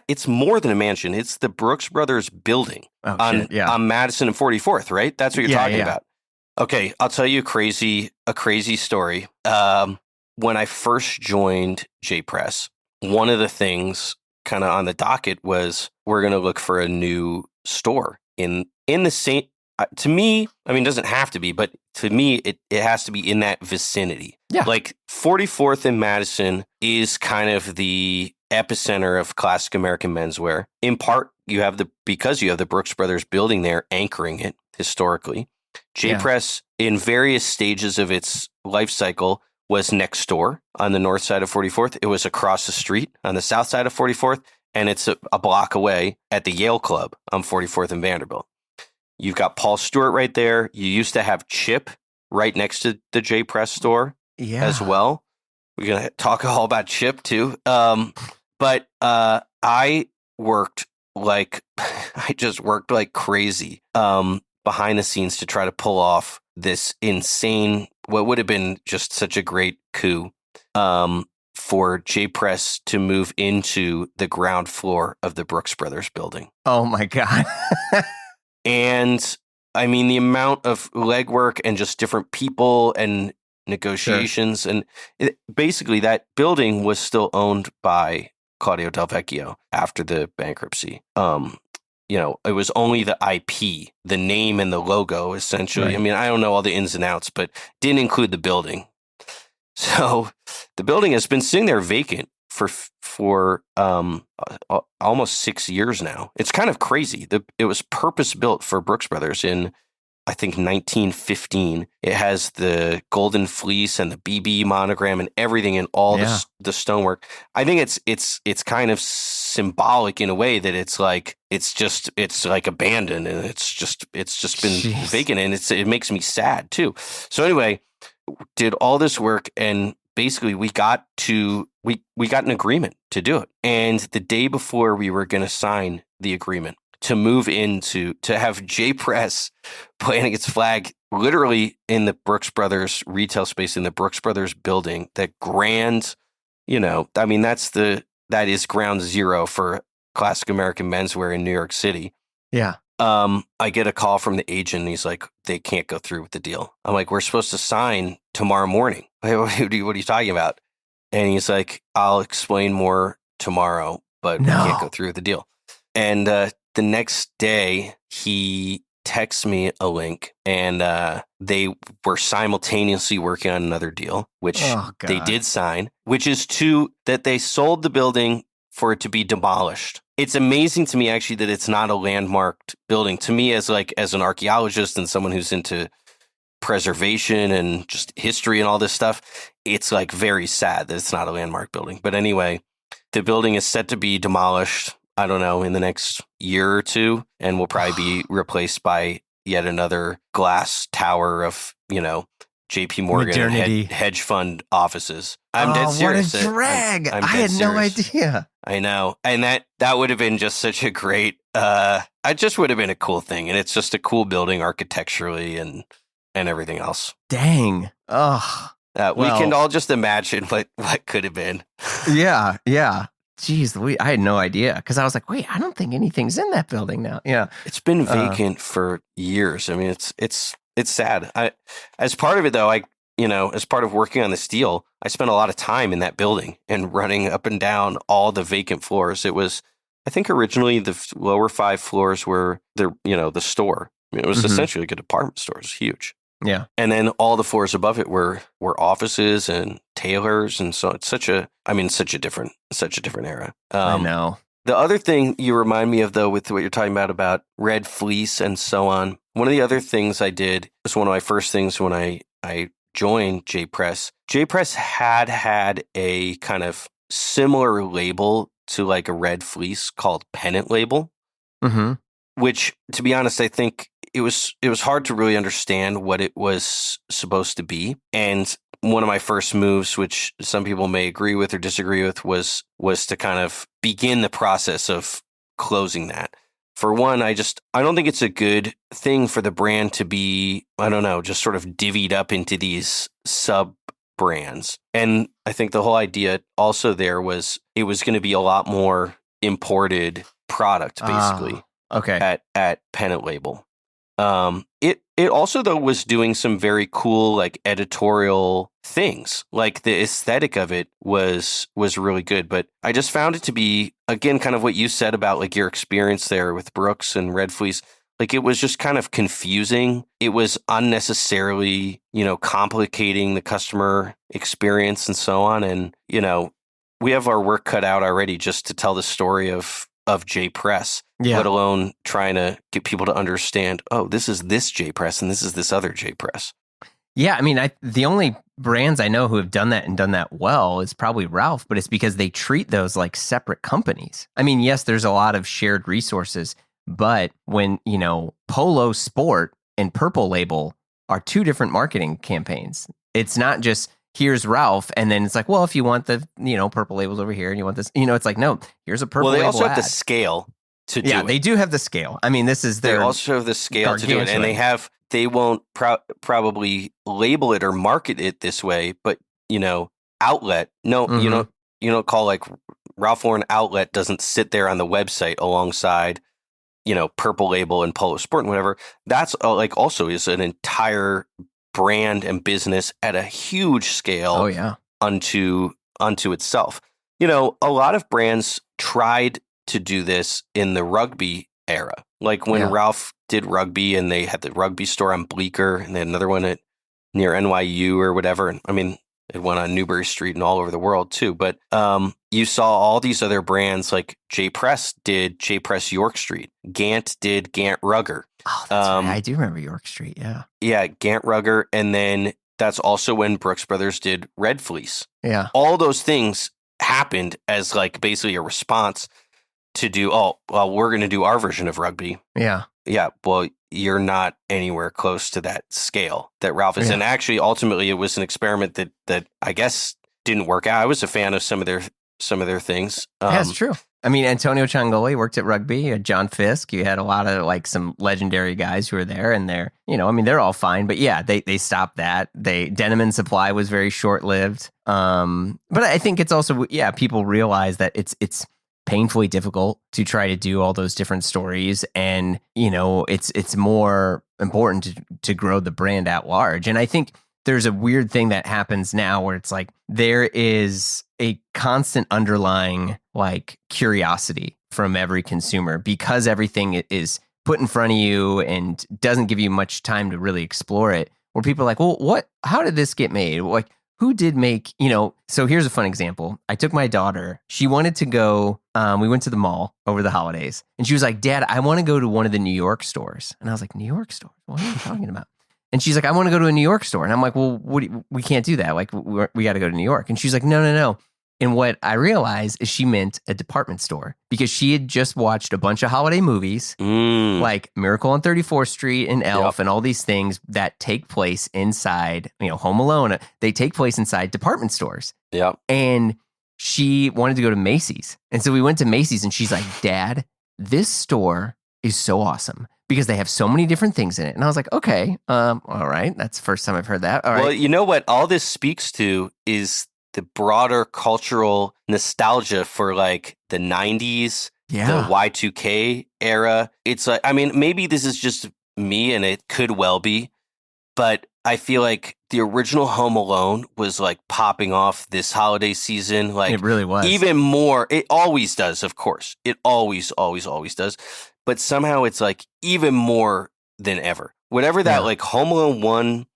S2: it's more than a mansion. It's the Brooks Brothers building on Madison and 44th, right? That's what you're talking about. Okay, I'll tell you a crazy story. When I first joined J Press, one of the things kind of on the docket was we're going to look for a new store in the same. To me, I mean, it doesn't have to be, but to me, it has to be in that vicinity.
S1: Yeah.
S2: Like 44th and Madison is kind of the epicenter of classic American menswear. In part, because you have the Brooks Brothers building there anchoring it historically. J Press, in various stages of its life cycle, was next door on the north side of 44th. It was across the street on the south side of 44th. And it's a block away at the Yale Club on 44th and Vanderbilt. You've got Paul Stewart right there. You used to have Chip right next to the J Press store as well. We're going to talk all about Chip too. But I just worked like crazy behind the scenes to try to pull off this insane, what would have been just such a great coup for J Press to move into the ground floor of the Brooks Brothers building.
S1: Oh my God.
S2: And I mean, the amount of legwork and just different people and negotiations. Sure. And basically that building was still owned by Claudio Del Vecchio after the bankruptcy. It was only the IP, the name and the logo, essentially. Right. I mean, I don't know all the ins and outs, but didn't include the building. So the building has been sitting there vacant for almost 6 years now. It's kind of crazy. It was purpose built for Brooks Brothers in, I think, 1915. It has the golden fleece and the BB monogram and everything and all the stonework. I think it's kind of symbolic in a way that it's like abandoned and it's just been vacant, and it makes me sad too. So anyway, did all this work, and basically we got an agreement to do it. And the day before we were going to sign the agreement to move into, to have J Press planting its flag literally in the Brooks Brothers retail space, in the Brooks Brothers building, that grand, I mean, that is ground zero for classic American menswear in New York City.
S1: Yeah.
S2: I get a call from the agent, and he's like, they can't go through with the deal. I'm like, we're supposed to sign tomorrow morning. What are you talking about? And he's like, I'll explain more tomorrow, but we can't go through with the deal. And the next day, he texts me a link, and they were simultaneously working on another deal, which they did sign, which is that they sold the building for it to be demolished. It's amazing to me, actually, that it's not a landmarked building. To me, as an archaeologist and someone who's into preservation and just history and all this stuff, it's like very sad that it's not a landmark building. But anyway, the building is set to be demolished, I don't know, in the next year or two, and will probably be replaced by yet another glass tower of, JP Morgan hedge fund offices. I'm dead serious.
S1: What a drag. I had no idea.
S2: I know. And that would have been just such a great, it just would have been a cool thing. And it's just a cool building architecturally and everything else.
S1: Dang. Oh.
S2: We can all just imagine what could have been.
S1: Yeah. Jeez, I had no idea, because I was like, wait, I don't think anything's in that building now. Yeah.
S2: It's been vacant for years. I mean, it's sad. As part of it, though, as part of working on this deal, I spent a lot of time in that building and running up and down all the vacant floors. It was, I think, originally the lower 5 floors were the store. I mean, it was essentially like a department store. It was huge.
S1: Yeah.
S2: And then all the floors above it were offices and tailors. And so it's such a different era.
S1: I know.
S2: The other thing you remind me of, though, with what you're talking about red fleece and so on, one of the other things I did was one of my first things when I joined J Press. J Press had a kind of similar label to like a red fleece called Pennant Label, which, to be honest, I think it was hard to really understand what it was supposed to be. And one of my first moves, which some people may agree with or disagree with, was to kind of begin the process of closing that. For one, I don't think it's a good thing for the brand to be, I don't know, just sort of divvied up into these sub brands. And I think the whole idea also there was it was going to be a lot more imported product, basically.
S1: Okay.
S2: At Pennant Label. It also, though, was doing some very cool, like, editorial things. Like, the aesthetic of it was really good. But I just found it to be, again, kind of what you said about, like, your experience there with Brooks and Red Fleece. Like, it was just kind of confusing. It was unnecessarily, complicating the customer experience and so on. And, we have our work cut out already just to tell the story of J Press, let alone trying to get people to understand, oh, this is this J Press and this is this other J Press.
S1: Yeah, I mean, the only brands I know who have done that and done that well is probably Ralph, but it's because they treat those like separate companies. I mean, yes, there's a lot of shared resources, but when, Polo Sport and Purple Label are two different marketing campaigns. It's not just here's Ralph, and then it's like, well, if you want the, Purple Labels over here and you want this, it's like, no, here's a Purple Label.
S2: Well, they also
S1: have
S2: the scale to do it.
S1: Yeah, they do have the scale. I mean, this is their.
S2: They also have the scale to do it, and they won't probably label it or market it this way, but outlet. No, you don't call like Ralph Lauren outlet doesn't sit there on the website alongside Purple Label and Polo Sport and whatever. That's like also is an entire brand and business at a huge scale.
S1: Oh yeah,
S2: unto itself. A lot of brands tried to do this in the rugby era. Like when Ralph did rugby and they had the rugby store on Bleecker and they had another one near NYU or whatever. And I mean, it went on Newbury Street and all over the world too. But you saw all these other brands like J Press did J Press York Street. Gant did Gant Rugger.
S1: Oh, that's right. I do remember York Street. Yeah. Yeah.
S2: Gant Rugger. And then that's also when Brooks Brothers did Red Fleece.
S1: Yeah.
S2: All those things happened as like basically a response to do, we're going to do our version of rugby.
S1: Yeah.
S2: Yeah. Well, you're not anywhere close to that scale that Ralph is. Yeah. And actually, ultimately, it was an experiment that I guess didn't work out. I was a fan of some of their things.
S1: That's true. I mean, Antonio Ciangoli worked at rugby. You had John Fisk. You had a lot of like some legendary guys who were there, and they're all fine. But yeah, they stopped that. Denim and Supply was very short lived. But I think it's also people realize that it's painfully difficult to try to do all those different stories, and it's more important to grow the brand at large. And I think there's a weird thing that happens now where it's like there is a constant underlying like curiosity from every consumer because everything is put in front of you and doesn't give you much time to really explore it, where people are like, well, how did this get made? Like, who did make, so here's a fun example. I took my daughter, she wanted to go, we went to the mall over the holidays, and she was like, Dad, I want to go to one of the New York stores. And I was like, New York stores? What are you talking about? And she's like, I want to go to a New York store. And I'm like, well, we can't do that. Like, we got to go to New York. And she's like, no. And what I realized is she meant a department store because she had just watched a bunch of holiday movies like Miracle on 34th Street and Elf and all these things that take place inside, Home Alone. They take place inside department stores.
S2: Yeah.
S1: And she wanted to go to Macy's. And so we went to Macy's and she's like, Dad, this store is so awesome because they have so many different things in it. And I was like, okay, all right. That's the first time I've heard that. All right.
S2: Well, you know what all this speaks to is the broader cultural nostalgia for like the 90s, the Y2K era. It's like, I mean, maybe this is just me and it could well be, but I feel like the original Home Alone was like popping off this holiday season. Like
S1: it really was.
S2: Even more. It always does, of course. It always does. But somehow it's like even more than ever. Whatever that like Home Alone 1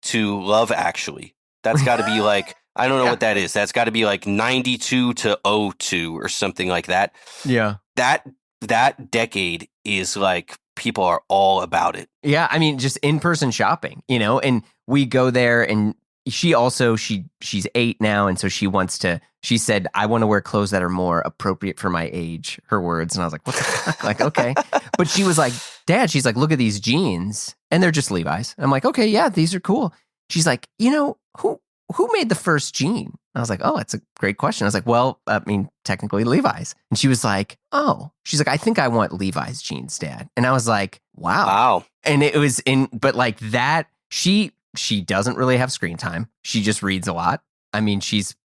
S2: to Love Actually, that's got to be like, I don't know what that is. That's got to be like 92 to 02 or something like that.
S1: Yeah.
S2: That decade is like people are all about it.
S1: Yeah. I mean, just in-person shopping, and we go there and she's 8 now. And so she said, I want to wear clothes that are more appropriate for my age, her words. And I was like, what the fuck? Like, okay. But she was like, Dad, she's like, look at these jeans and they're just Levi's. And I'm like, okay, yeah, these are cool. She's like, who made the first jean? I was like, oh, that's a great question. I was like, well, I mean, technically Levi's. And she was like, oh, she's like, I think I want Levi's jeans, Dad. And I was like, wow. And it was but like that, she doesn't really have screen time. She just reads a lot. I mean,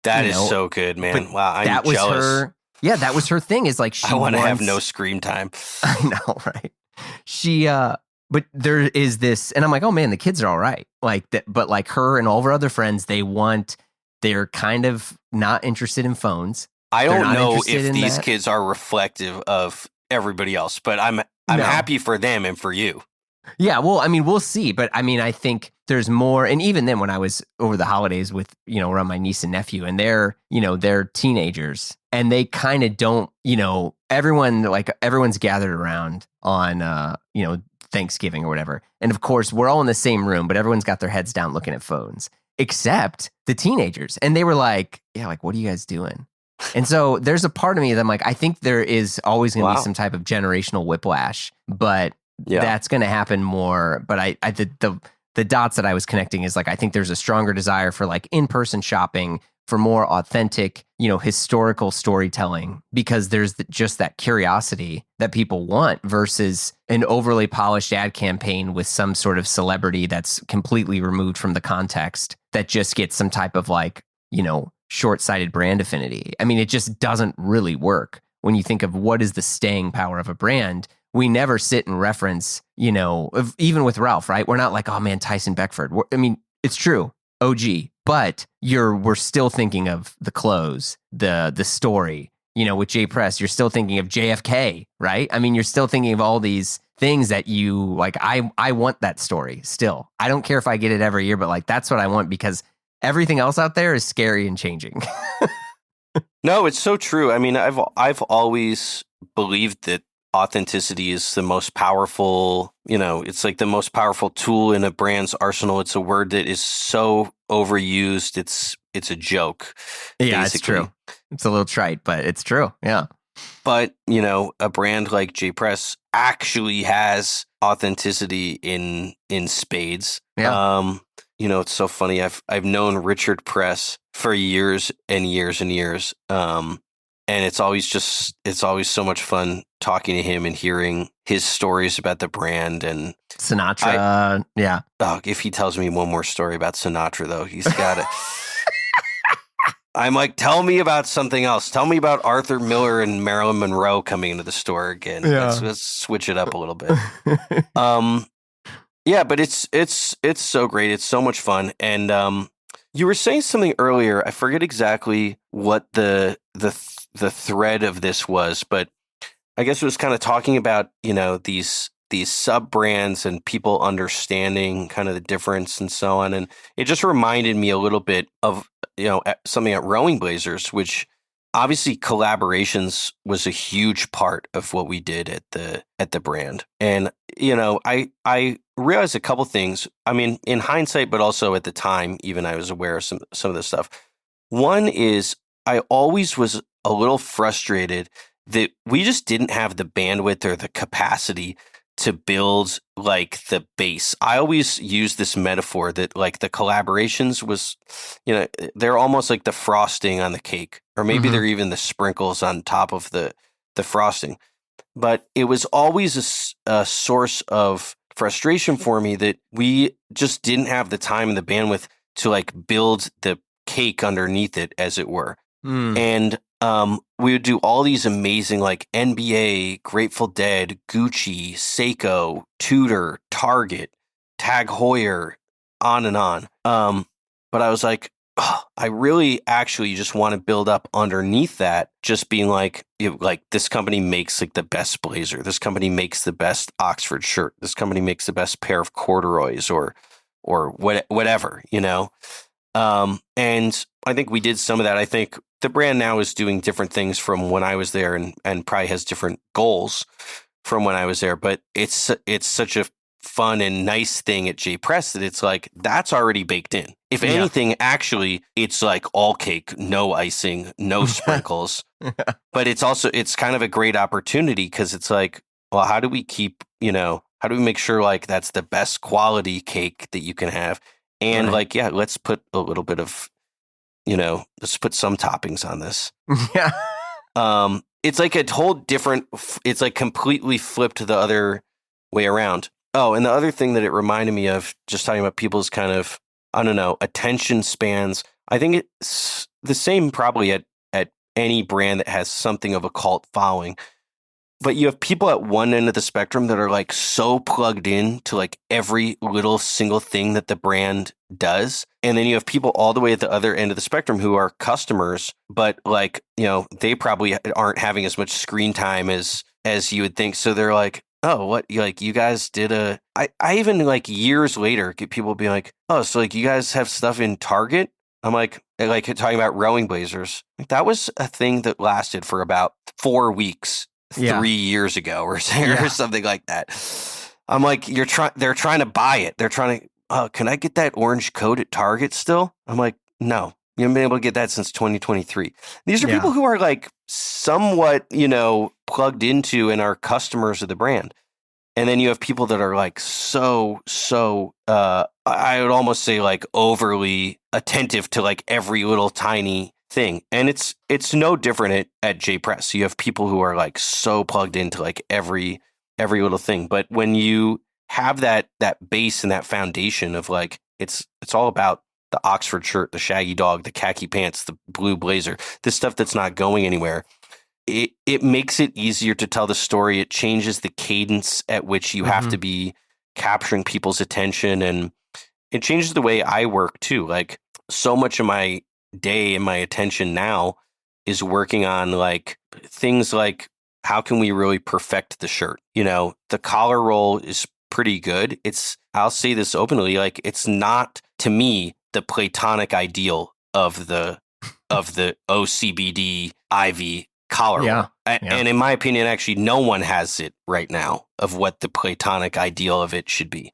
S2: that is so good, man. Wow. I'm
S1: that was
S2: jealous.
S1: That was her thing is like,
S2: I want to have no screen time.
S1: I know, right? But there is this, and I'm like, oh man, the kids are all right. Like that, but like her and all of her other friends, they're kind of not interested in phones.
S2: I don't know if these kids are reflective of everybody else, but I'm happy for them and for you.
S1: Yeah, well, I mean, we'll see. But I mean, I think there's more. And even then, when I was over the holidays with, around my niece and nephew, and they're teenagers and they kind of don't, everyone's gathered around on, Thanksgiving or whatever. And of course, we're all in the same room, but everyone's got their heads down looking at phones. except the teenagers. And they were like, yeah, like, what are you guys doing? And so there's a part of me that I'm like, I think there is always going to be some type of generational whiplash, but that's going to happen more. But the dots that I was connecting is like, I think there's a stronger desire for like in-person shopping, for more authentic, historical storytelling, because there's just that curiosity that people want versus an overly polished ad campaign with some sort of celebrity that's completely removed from the context that just gets some type of like, short-sighted brand affinity. I mean, it just doesn't really work when you think of what is the staying power of a brand. We never sit and reference, even with Ralph, right? We're not like, oh man, Tyson Beckford. I mean, it's true, OG, but we're still thinking of the clothes, the story, with J Press, you're still thinking of JFK, right? I mean, you're still thinking of all these things that you like. I want that story still. I don't care if I get it every year, but like, that's what I want, because everything else out there is scary and changing.
S2: No, it's so true. I mean, I've always believed that authenticity is the most powerful, it's like the most powerful tool in a brand's arsenal. It's a word that is so overused. It's a joke.
S1: Yeah,
S2: basically.
S1: It's true. It's a little trite, but it's true. Yeah.
S2: But, a brand like J Press actually has authenticity in spades.
S1: Yeah.
S2: It's so funny. I've known Richard Press for years and years and years. And it's always so much fun talking to him and hearing his stories about the brand and
S1: Sinatra. Yeah.
S2: Oh, if he tells me one more story about Sinatra, though, he's got it. I'm like, tell me about something else. Tell me about Arthur Miller and Marilyn Monroe coming into the store again.
S1: Yeah.
S2: Let's switch it up a little bit. Yeah, but it's so great. It's so much fun. And you were saying something earlier. I forget exactly what the thread of this was, but I guess it was kind of talking about, these sub brands and people understanding kind of the difference and so on. And it just reminded me a little bit of, something at Rowing Blazers, which obviously collaborations was a huge part of what we did at the brand. And, I realized a couple things. I mean, in hindsight, but also at the time, even I was aware of some of this stuff. One is I always was a little frustrated that we just didn't have the bandwidth or the capacity to build like the base. I always use this metaphor that like the collaborations was, they're almost like the frosting on the cake, or maybe they're even the sprinkles on top of the frosting. But it was always a source of frustration for me that we just didn't have the time and the bandwidth to like build the cake underneath it, as it were. And we would do all these amazing like NBA, Grateful Dead, Gucci, Seiko, Tudor, Target, Tag Heuer, on and on. But I was like, I really actually just want to build up underneath that, just being like, this company makes like the best blazer. This company makes the best Oxford shirt. This company makes the best pair of corduroys or whatever, And I think we did some of that. I think the brand now is doing different things from when I was there and probably has different goals from when I was there. But it's such a fun and nice thing at J Press that it's like, that's already baked in. If anything, actually, it's like all cake, no icing, no sprinkles. But it's kind of a great opportunity because it's like, well, how do we make sure like that's the best quality cake that you can have? And let's put a little bit of, let's put some toppings on this.
S1: Yeah.
S2: It's like a whole different, it's like completely flipped the other way around. Oh, and the other thing that it reminded me of, just talking about people's kind of, I don't know, attention spans. I think it's the same probably at any brand that has something of a cult following. But you have people at one end of the spectrum that are like so plugged in to like every little single thing that the brand does. And then you have people all the way at the other end of the spectrum who are customers, but like, they probably aren't having as much screen time as you would think. So they're like, oh, what, like you guys did I even like years later get people being like, oh, so like you guys have stuff in Target? I'm like talking about Rowing Blazers. Like, that was a thing that lasted for about 4 weeks. 3 years ago or something like that. I'm like, they're trying to buy it. They're trying to can I get that orange coat at Target still? I'm like, no, you haven't been able to get that since 2023. These are people who are like somewhat, plugged into and are customers of the brand. And then you have people that are like so I would almost say like overly attentive to like every little tiny thing. And it's no different at JPress. You have people who are like so plugged into like every little thing. But when you have that base and that foundation of like it's all about the Oxford shirt, the shaggy dog, the khaki pants, the blue blazer, this stuff that's not going anywhere. It makes it easier to tell the story. It changes the cadence at which you have to be capturing people's attention, and it changes the way I work too. Like so much of my day and my attention now is working on like things like how can we really perfect the shirt? The collar roll is pretty good. I'll say this openly, like it's not to me the platonic ideal of the OCBD Ivy collar.
S1: Yeah.
S2: And in my opinion, actually, no one has it right now of what the platonic ideal of it should be.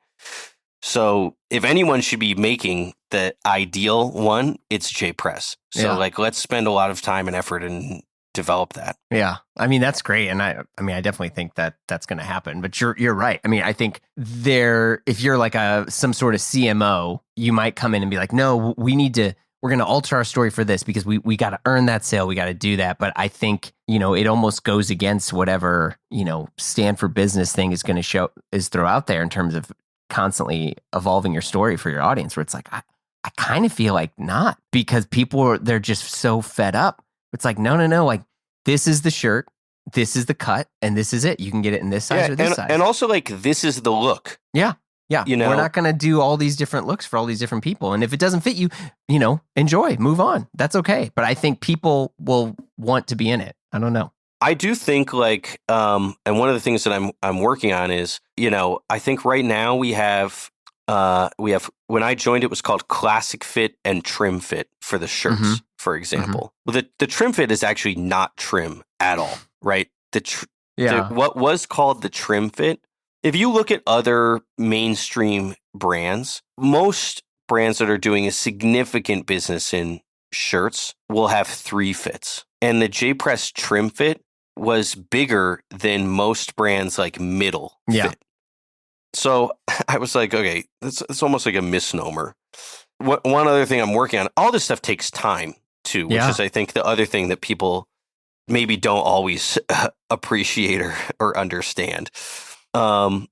S2: So if anyone should be making the ideal one, it's JPress. So like, let's spend a lot of time and effort and develop that.
S1: Yeah. I mean, that's great. And I definitely think that that's going to happen, but you're right. I mean, I think if you're like some sort of CMO, you might come in and be like, no, we're going to alter our story for this because we got to earn that sale. We got to do that. But I think, it almost goes against whatever, stand for business thing is going to throw out there in terms of constantly evolving your story for your audience, where it's like, I kind of feel like not, because they're just so fed up. It's like, no. Like, this is the shirt, this is the cut, and this is it. You can get it in this size or this size.
S2: And also like, this is the look.
S1: Yeah. Yeah, we're not going to do all these different looks for all these different people. And if it doesn't fit you, enjoy, move on. That's okay. But I think people will want to be in it. I don't know.
S2: I do think like, and one of the things that I'm working on is, I think right now we have, when I joined, it was called Classic Fit and Trim Fit for the shirts, for example. Well, the Trim Fit is actually not trim at all, right? What was called the Trim Fit, if you look at other mainstream brands, most brands that are doing a significant business in shirts will have 3 fits. And the JPress Trim Fit was bigger than most brands like middle fit. So I was like, okay, it's almost like a misnomer. One other thing I'm working on, all this stuff takes time too, which is I think the other thing that people maybe don't always appreciate or understand. And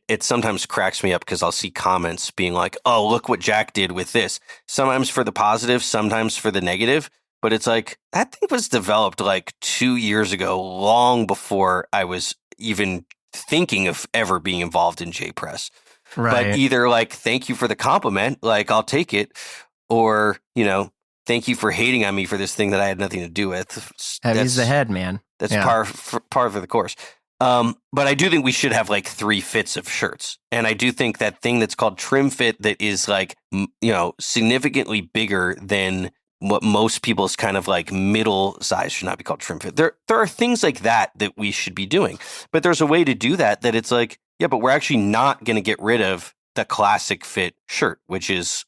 S2: it sometimes cracks me up because I'll see comments being like, oh, look what Jack did with this. Sometimes for the positive, sometimes for the negative. But it's like, that thing was developed like 2 years ago, long before I was even thinking of ever being involved in JPress. Right. But either like, thank you for the compliment, like I'll take it, or, thank you for hating on me for this thing that I had nothing to do with.
S1: Heavy's the head, man.
S2: That's par for the course. But I do think we should have like 3 fits of shirts. And I do think that thing that's called Trim Fit that is like, significantly bigger than what most people's kind of like middle size should not be called Trim Fit. There are things like that we should be doing. But there's a way to do that it's like, yeah, but we're actually not going to get rid of the Classic Fit shirt, which is,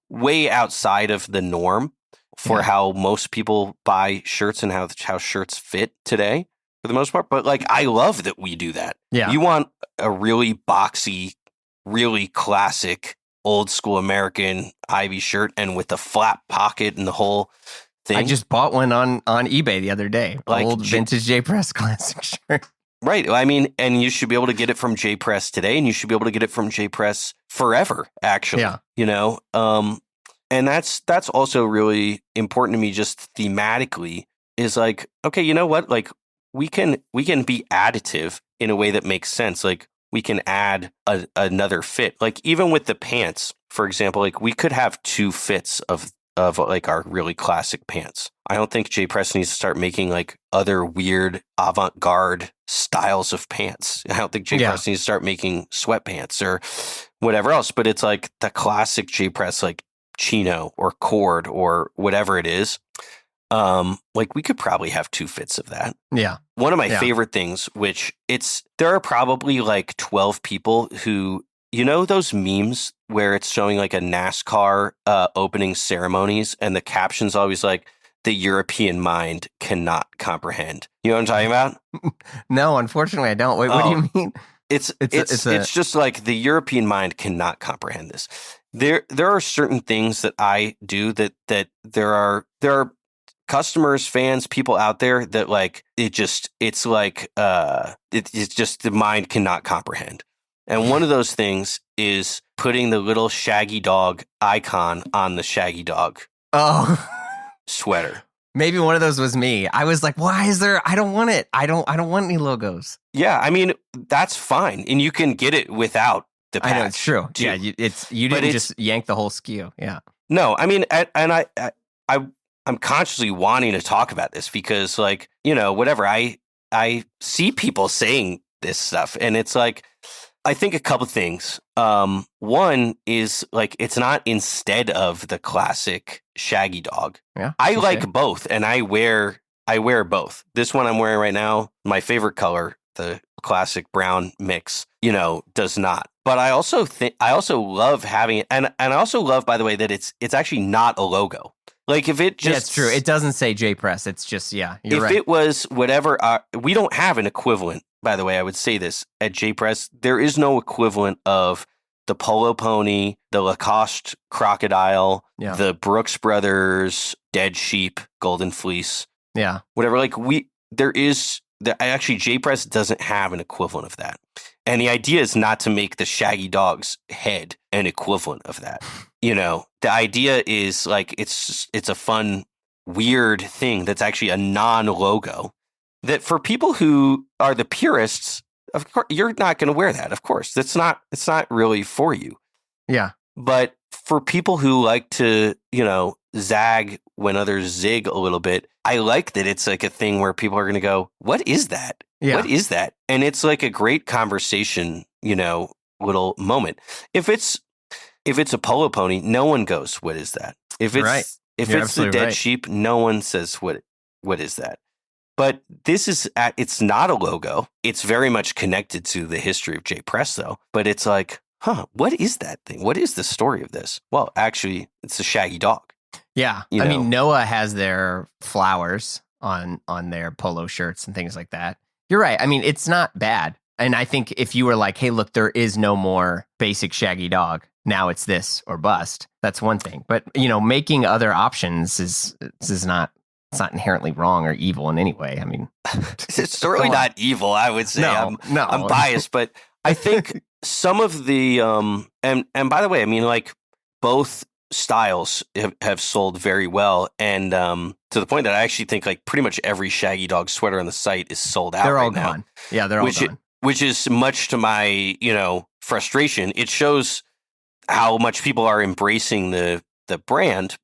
S2: way outside of the norm for how most people buy shirts and how shirts fit today. For the most part, but like, I love that we do that. Yeah. You want a really boxy, really classic, old school American Ivy shirt and with the flat pocket and the whole thing.
S1: I just bought one on eBay the other day. Like old vintage JPress classic shirt.
S2: Right. I mean, and you should be able to get it from JPress today, and you should be able to get it from JPress forever, actually. Yeah. And that's also really important to me, just thematically, is like, okay, you know what? Like, we can be additive in a way that makes sense. Like, we can add another fit. Like, even with the pants, for example, like we could have 2 fits of like our really classic pants. I don't think JPress needs to start making like other weird avant-garde styles of pants. I don't think JPress needs to start making sweatpants or whatever else. But it's like the classic JPress, like chino or cord or whatever it is. Like we could probably have 2 fits of that.
S1: Yeah.
S2: One of my favorite things, there are probably like 12 people who you know those memes where it's showing like a NASCAR opening ceremonies and the caption's always like, the European mind cannot comprehend. You know what I'm talking about?
S1: No, unfortunately I don't. Wait, what do you mean?
S2: It's just like the European mind cannot comprehend this. There are certain things that I do that there are customers, fans, people out there that like it's just the mind cannot comprehend. And one of those things is putting the little Shaggy Dog icon on the Shaggy Dog sweater.
S1: Maybe one of those was me. I was like, why is there? I don't want it. I don't want any logos.
S2: Yeah, I mean, that's fine. And you can get it without the patch.
S1: I know, it's true. Too. Yeah, you didn't just yank the whole SKU. Yeah.
S2: No, I mean, and I'm consciously wanting to talk about this because, like, you know, whatever, I see people saying this stuff, and it's like, I think a couple things. One is like, it's not instead of the classic Shaggy Dog.
S1: Yeah,
S2: I like both, and I wear both. This one I'm wearing right now, my favorite color, the classic brown mix, you know, does not. But I also love having it, and I also love, by the way, that it's actually not a logo. Like if it just,
S1: it's true. It doesn't say J Press. It's just, you're right.
S2: If it was whatever, we don't have an equivalent. By the way, I would say this at J Press, there is no equivalent of the Polo Pony, the Lacoste Crocodile, the Brooks Brothers Dead Sheep Golden Fleece.
S1: Yeah,
S2: whatever. Like actually J Press doesn't have an equivalent of that. And the idea is not to make the Shaggy Dog's head an equivalent of that. You know, the idea is like it's a fun, weird thing that's actually a non-logo that for people who are the purists, of course, you're not going to wear that. Of course, it's not really for you.
S1: Yeah.
S2: But for people who like to, you know, zag when others zig a little bit, I like that it's like a thing where people are going to go, what is that? Yeah. What is that? And it's like a great conversation, you know, little moment. If it's a Polo Pony, no one goes, what is that? If it's the Dead Sheep, no one says, what is that? But it's not a logo. It's very much connected to the history of J Press, though. But it's like, what is that thing? What is the story of this? Well, actually, it's a Shaggy Dog.
S1: Yeah. I mean, Noah has their flowers on their polo shirts and things like that. You're right. I mean, it's not bad. And I think if you were like, hey, look, there is no more basic Shaggy Dog. Now it's this or bust. That's one thing. But, you know, making other options is not. It's not inherently wrong or evil in any way. I mean,
S2: it's certainly not evil, I would say. I'm biased, but I think some of the and by the way, I mean, like, both styles have sold very well, and to the point that I actually think like pretty much every Shaggy Dog sweater on the site is sold out.
S1: They're all
S2: now.
S1: Gone. Yeah, they're all gone.
S2: Which is much to my, you know, frustration. It shows how much people are embracing the brand.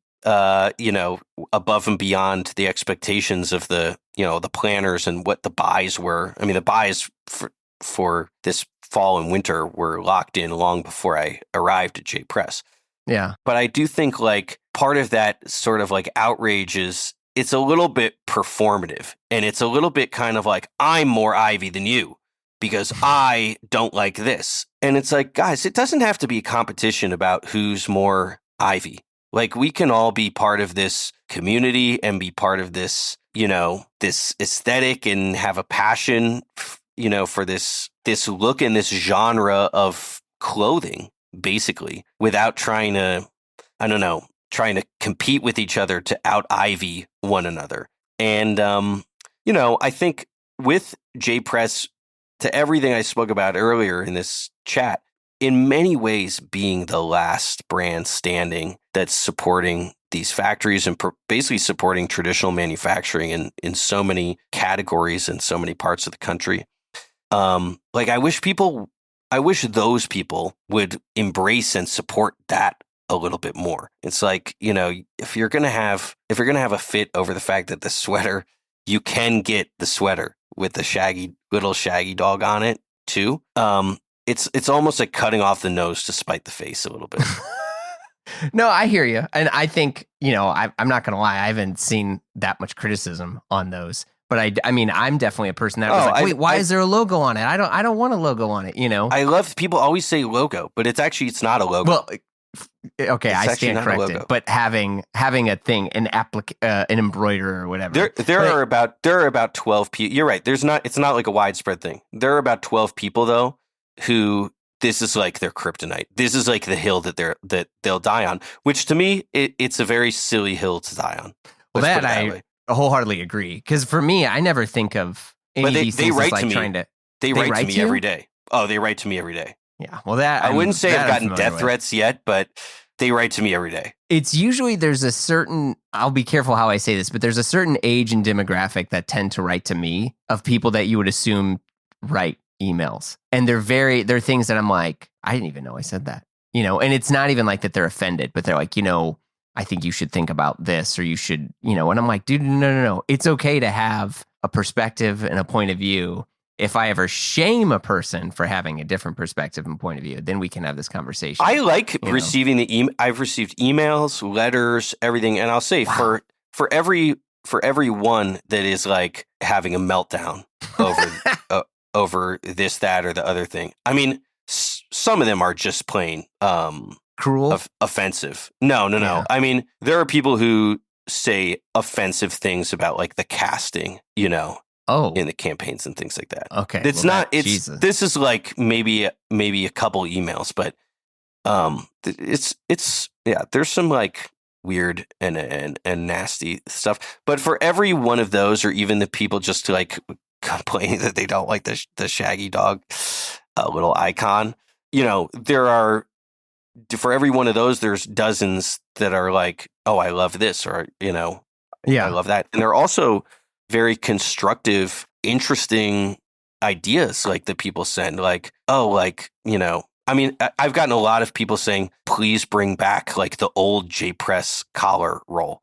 S2: You know, above and beyond the expectations of the planners and what the buys were. I mean, the buys for this fall and winter were locked in long before I arrived at J Press.
S1: Yeah.
S2: But I do think like part of that sort of like outrage is it's a little bit performative, and it's a little bit kind of like, I'm more Ivy than you because I don't like this. And it's like, guys, it doesn't have to be a competition about who's more Ivy. Like, we can all be part of this community and be part of this, you know, this aesthetic and have a passion, you know, for this look and this genre of clothing, basically, without trying to compete with each other to out-Ivy one another. And, you know, I think with J Press, to everything I spoke about earlier in this chat, in many ways being the last brand standing that's supporting these factories and basically supporting traditional manufacturing in so many categories in so many parts of the country. Like, I wish those people would embrace and support that a little bit more. It's like, you know, if you're gonna have a fit over the fact that the sweater, you can get the sweater with the little Shaggy Dog on it too. It's almost like cutting off the nose to spite the face a little bit.
S1: No, I hear you. And I think, you know, I'm not going to lie, I haven't seen that much criticism on those. But I mean, I'm definitely a person that was like, wait, why is there a logo on it? I don't want a logo on it, you know?
S2: I love people always say logo, but it's not a logo.
S1: Well, okay, I stand corrected. But having a thing, an embroiderer or whatever.
S2: There are about 12 people. You're right. It's not like a widespread thing. There are about 12 people though who this is like their kryptonite. This is like the hill that they'll die on, which to me it's a very silly hill to die on.
S1: Well, that I wholeheartedly agree, because for me, I never think of any of these things as like trying to.
S2: They write to me every day. Oh, they write to me every day.
S1: Yeah, well, that
S2: I wouldn't say I've gotten death threats yet, but they write to me every day.
S1: It's usually there's a certain. I'll be careful how I say this, but there's a certain age and demographic that tend to write to me of people that you would assume write emails, and they're things that I'm like, I didn't even know I said that, you know, and it's not even like that they're offended, but they're like, you know, I think you should think about this, or you should, you know, and I'm like, dude, no. It's okay to have a perspective and a point of view. If I ever shame a person for having a different perspective and point of view, then we can have this conversation.
S2: I like receiving the email. I've received emails, letters, everything. And I'll say for every one that is like having a meltdown over, over this, that, or the other thing. I mean, some of them are just plain,
S1: cruel,
S2: offensive. No. Yeah. I mean, there are people who say offensive things about like the casting, you know, in the campaigns and things like that.
S1: Okay.
S2: It's not, Jesus. This is like maybe a couple emails, but, there's some like weird and nasty stuff, but for every one of those, or even the people just like complaining that they don't like the Shaggy dog, little icon, you know, for every one of those, there's dozens that are like, oh, I love this, or, you know, I love that. And they're also very constructive, interesting ideas like that people send, like, oh, like, you know, I mean, I've gotten a lot of people saying, please bring back like the old J-Press collar roll,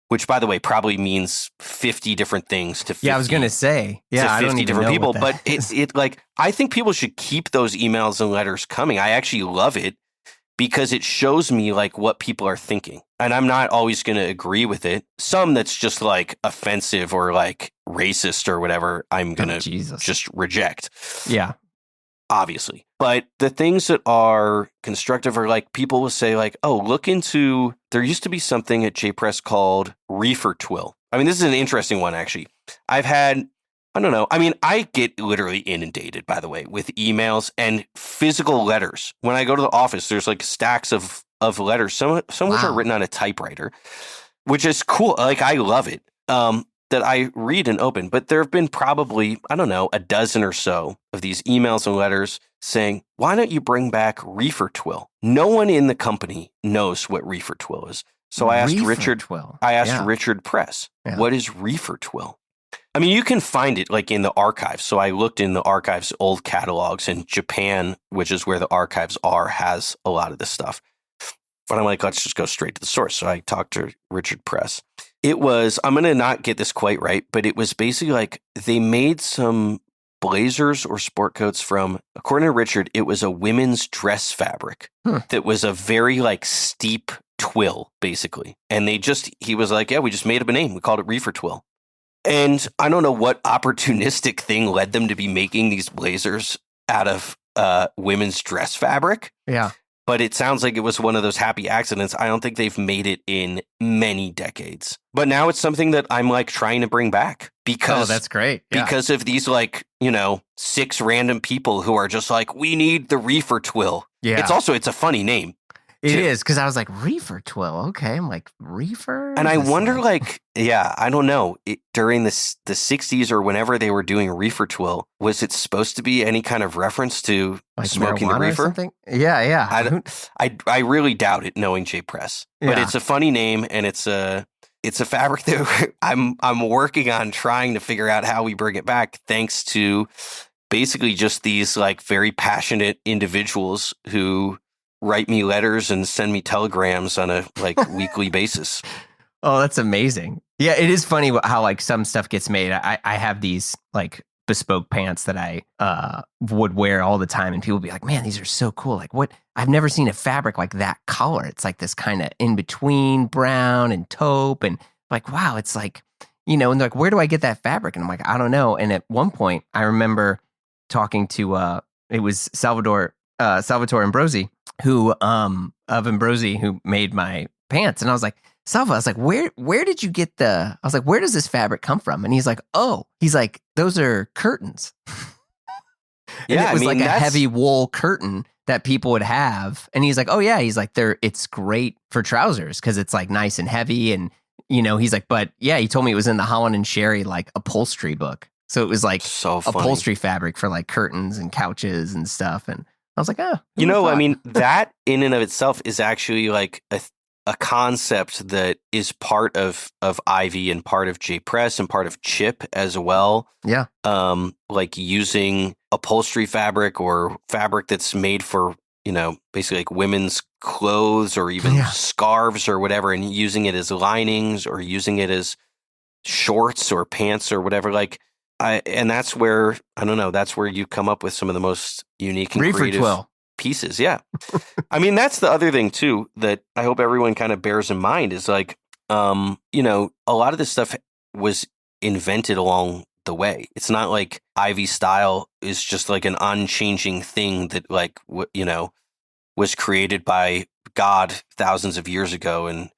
S2: which, by the way, probably means 50 different things to 50.
S1: Yeah, I was going to say,
S2: to 50 different people. But it like, I think people should keep those emails and letters coming. I actually love it because it shows me like what people are thinking. And I'm not always going to agree with it. Some that's just like offensive or like racist or whatever, I'm going to just reject.
S1: Yeah.
S2: Obviously. But the things that are constructive are like, people will say like, oh, look into, there used to be something at J-Press called Reefer Twill. I mean, this is an interesting one, actually. I've had, I don't know. I mean, I get literally inundated, by the way, with emails and physical letters. When I go to the office, there's like stacks of letters, some which are written on a typewriter, which is cool. Like, I love it. That I read and open, but there have been probably, I don't know, a dozen or so of these emails and letters saying, why don't you bring back Reefer Twill? No one in the company knows what Reefer Twill is. So I asked Richard Press, what is Reefer Twill? I mean, you can find it like in the archives. So I looked in the archives, old catalogs, and Japan, which is where the archives are, has a lot of this stuff. But I'm like, let's just go straight to the source. So I talked to Richard Press. It was, I'm going to not get this quite right, but it was basically like they made some blazers or sport coats from, according to Richard, it was a women's dress fabric that was a very like steep twill, basically. And he was like, yeah, we just made up a name. We called it Reefer Twill. And I don't know what opportunistic thing led them to be making these blazers out of women's dress fabric.
S1: Yeah.
S2: But it sounds like it was one of those happy accidents. I don't think they've made it in many decades. But now it's something that I'm like trying to bring back because
S1: that's great. Yeah.
S2: Because of these like, you know, 6 random people who are just like, we need the Reefer Twill.
S1: Yeah.
S2: It's a funny name.
S1: It is, because I was like, Reefer Twill. Okay. I'm like, Reefer?
S2: And I wonder, like, I don't know. During the 60s or whenever they were doing Reefer Twill, was it supposed to be any kind of reference to like smoking the reefer?
S1: Or something? Yeah.
S2: I really doubt it, knowing J-Press. But it's a funny name, and it's a fabric that I'm working on trying to figure out how we bring it back, thanks to basically just these like very passionate individuals who write me letters and send me telegrams on a like weekly basis.
S1: Oh, that's amazing. Yeah, it is funny how like some stuff gets made. I have these like bespoke pants that I would wear all the time, and people would be like, man, these are so cool. Like, what? I've never seen a fabric like that color. It's like this kind of in between brown and taupe, and like, wow, it's like, and they're like, where do I get that fabric? And I'm like, I don't know. And at one point, I remember talking to it was Salvatore Ambrosi, who of Ambrosi, who made my pants, and I was like, Salva, I was like, where did you get I was like, where does this fabric come from? And he's like, those are curtains. And it was like a heavy wool curtain that people would have. And he's like, oh yeah, he's like, it's great for trousers because it's like nice and heavy. And he's like, but yeah, he told me it was in the Holland and Sherry like upholstery book. So it was like
S2: so
S1: upholstery fabric for like curtains and couches and stuff. And I was like,
S2: I mean, that in and of itself is actually like a concept that is part of Ivy and part of J-Press and part of Chip as well.
S1: Yeah.
S2: Like using upholstery fabric or fabric that's made for, basically like women's clothes or even scarves or whatever, and using it as linings or using it as shorts or pants or whatever. Like, and that's where, I don't know, that's where you come up with some of the most unique and creative pieces. Yeah. I mean, that's the other thing too, that I hope everyone kind of bears in mind is like, a lot of this stuff was invented along the way. It's not like Ivy style is just like an unchanging thing that like, was created by God thousands of years ago. And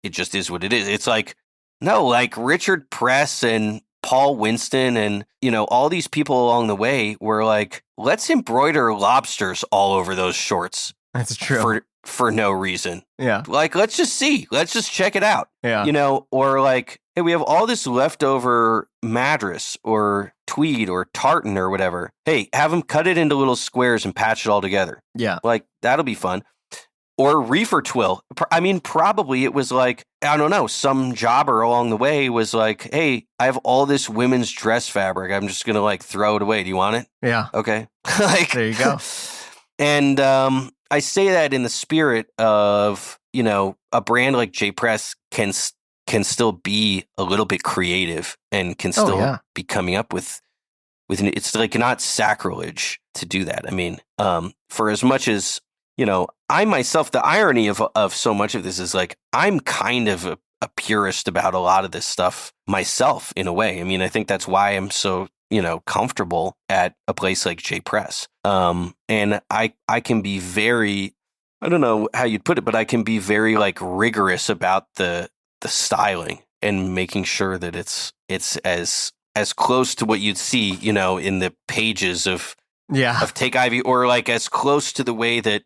S2: it just is what it is. It's like, no, like Richard Press and Paul Winston and, all these people along the way were like, let's embroider lobsters all over those shorts.
S1: That's true.
S2: For no reason.
S1: Yeah.
S2: Like, let's just see. Let's just check it out.
S1: Yeah.
S2: Or like, hey, we have all this leftover madras or tweed or tartan or whatever. Hey, have them cut it into little squares and patch it all together.
S1: Yeah.
S2: Like, that'll be fun. Or reefer twill. I mean, probably it was like, I don't know, some jobber along the way was like, hey, I have all this women's dress fabric. I'm just going to like throw it away. Do you want it?
S1: Yeah.
S2: Okay. Like,
S1: there you go.
S2: And I say that in the spirit of, a brand like J-Press can still be a little bit creative and can still be coming up with it's like not sacrilege to do that. I mean, for as much as, I myself, the irony of so much of this is like, I'm kind of a purist about a lot of this stuff myself in a way. I mean, I think that's why I'm so, comfortable at a place like J-Press. And I can be very, I don't know how you'd put it, but I can be very like rigorous about the styling and making sure that it's as close to what you'd see, in the pages of Take Ivy, or like as close to the way that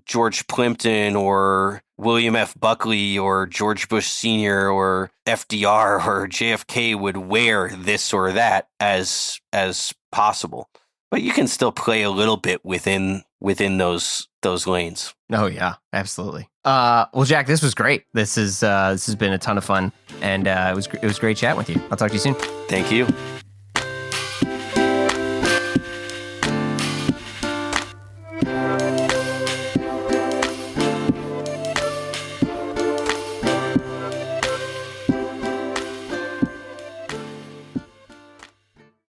S2: George Plimpton or William F. Buckley or George Bush Sr. or FDR or JFK would wear this or that as possible. But you can still play a little bit within those lanes.
S1: Oh yeah, absolutely. Well, Jack, this was great. This has been a ton of fun, and it was great chatting with you. I'll talk to you soon.
S2: Thank you.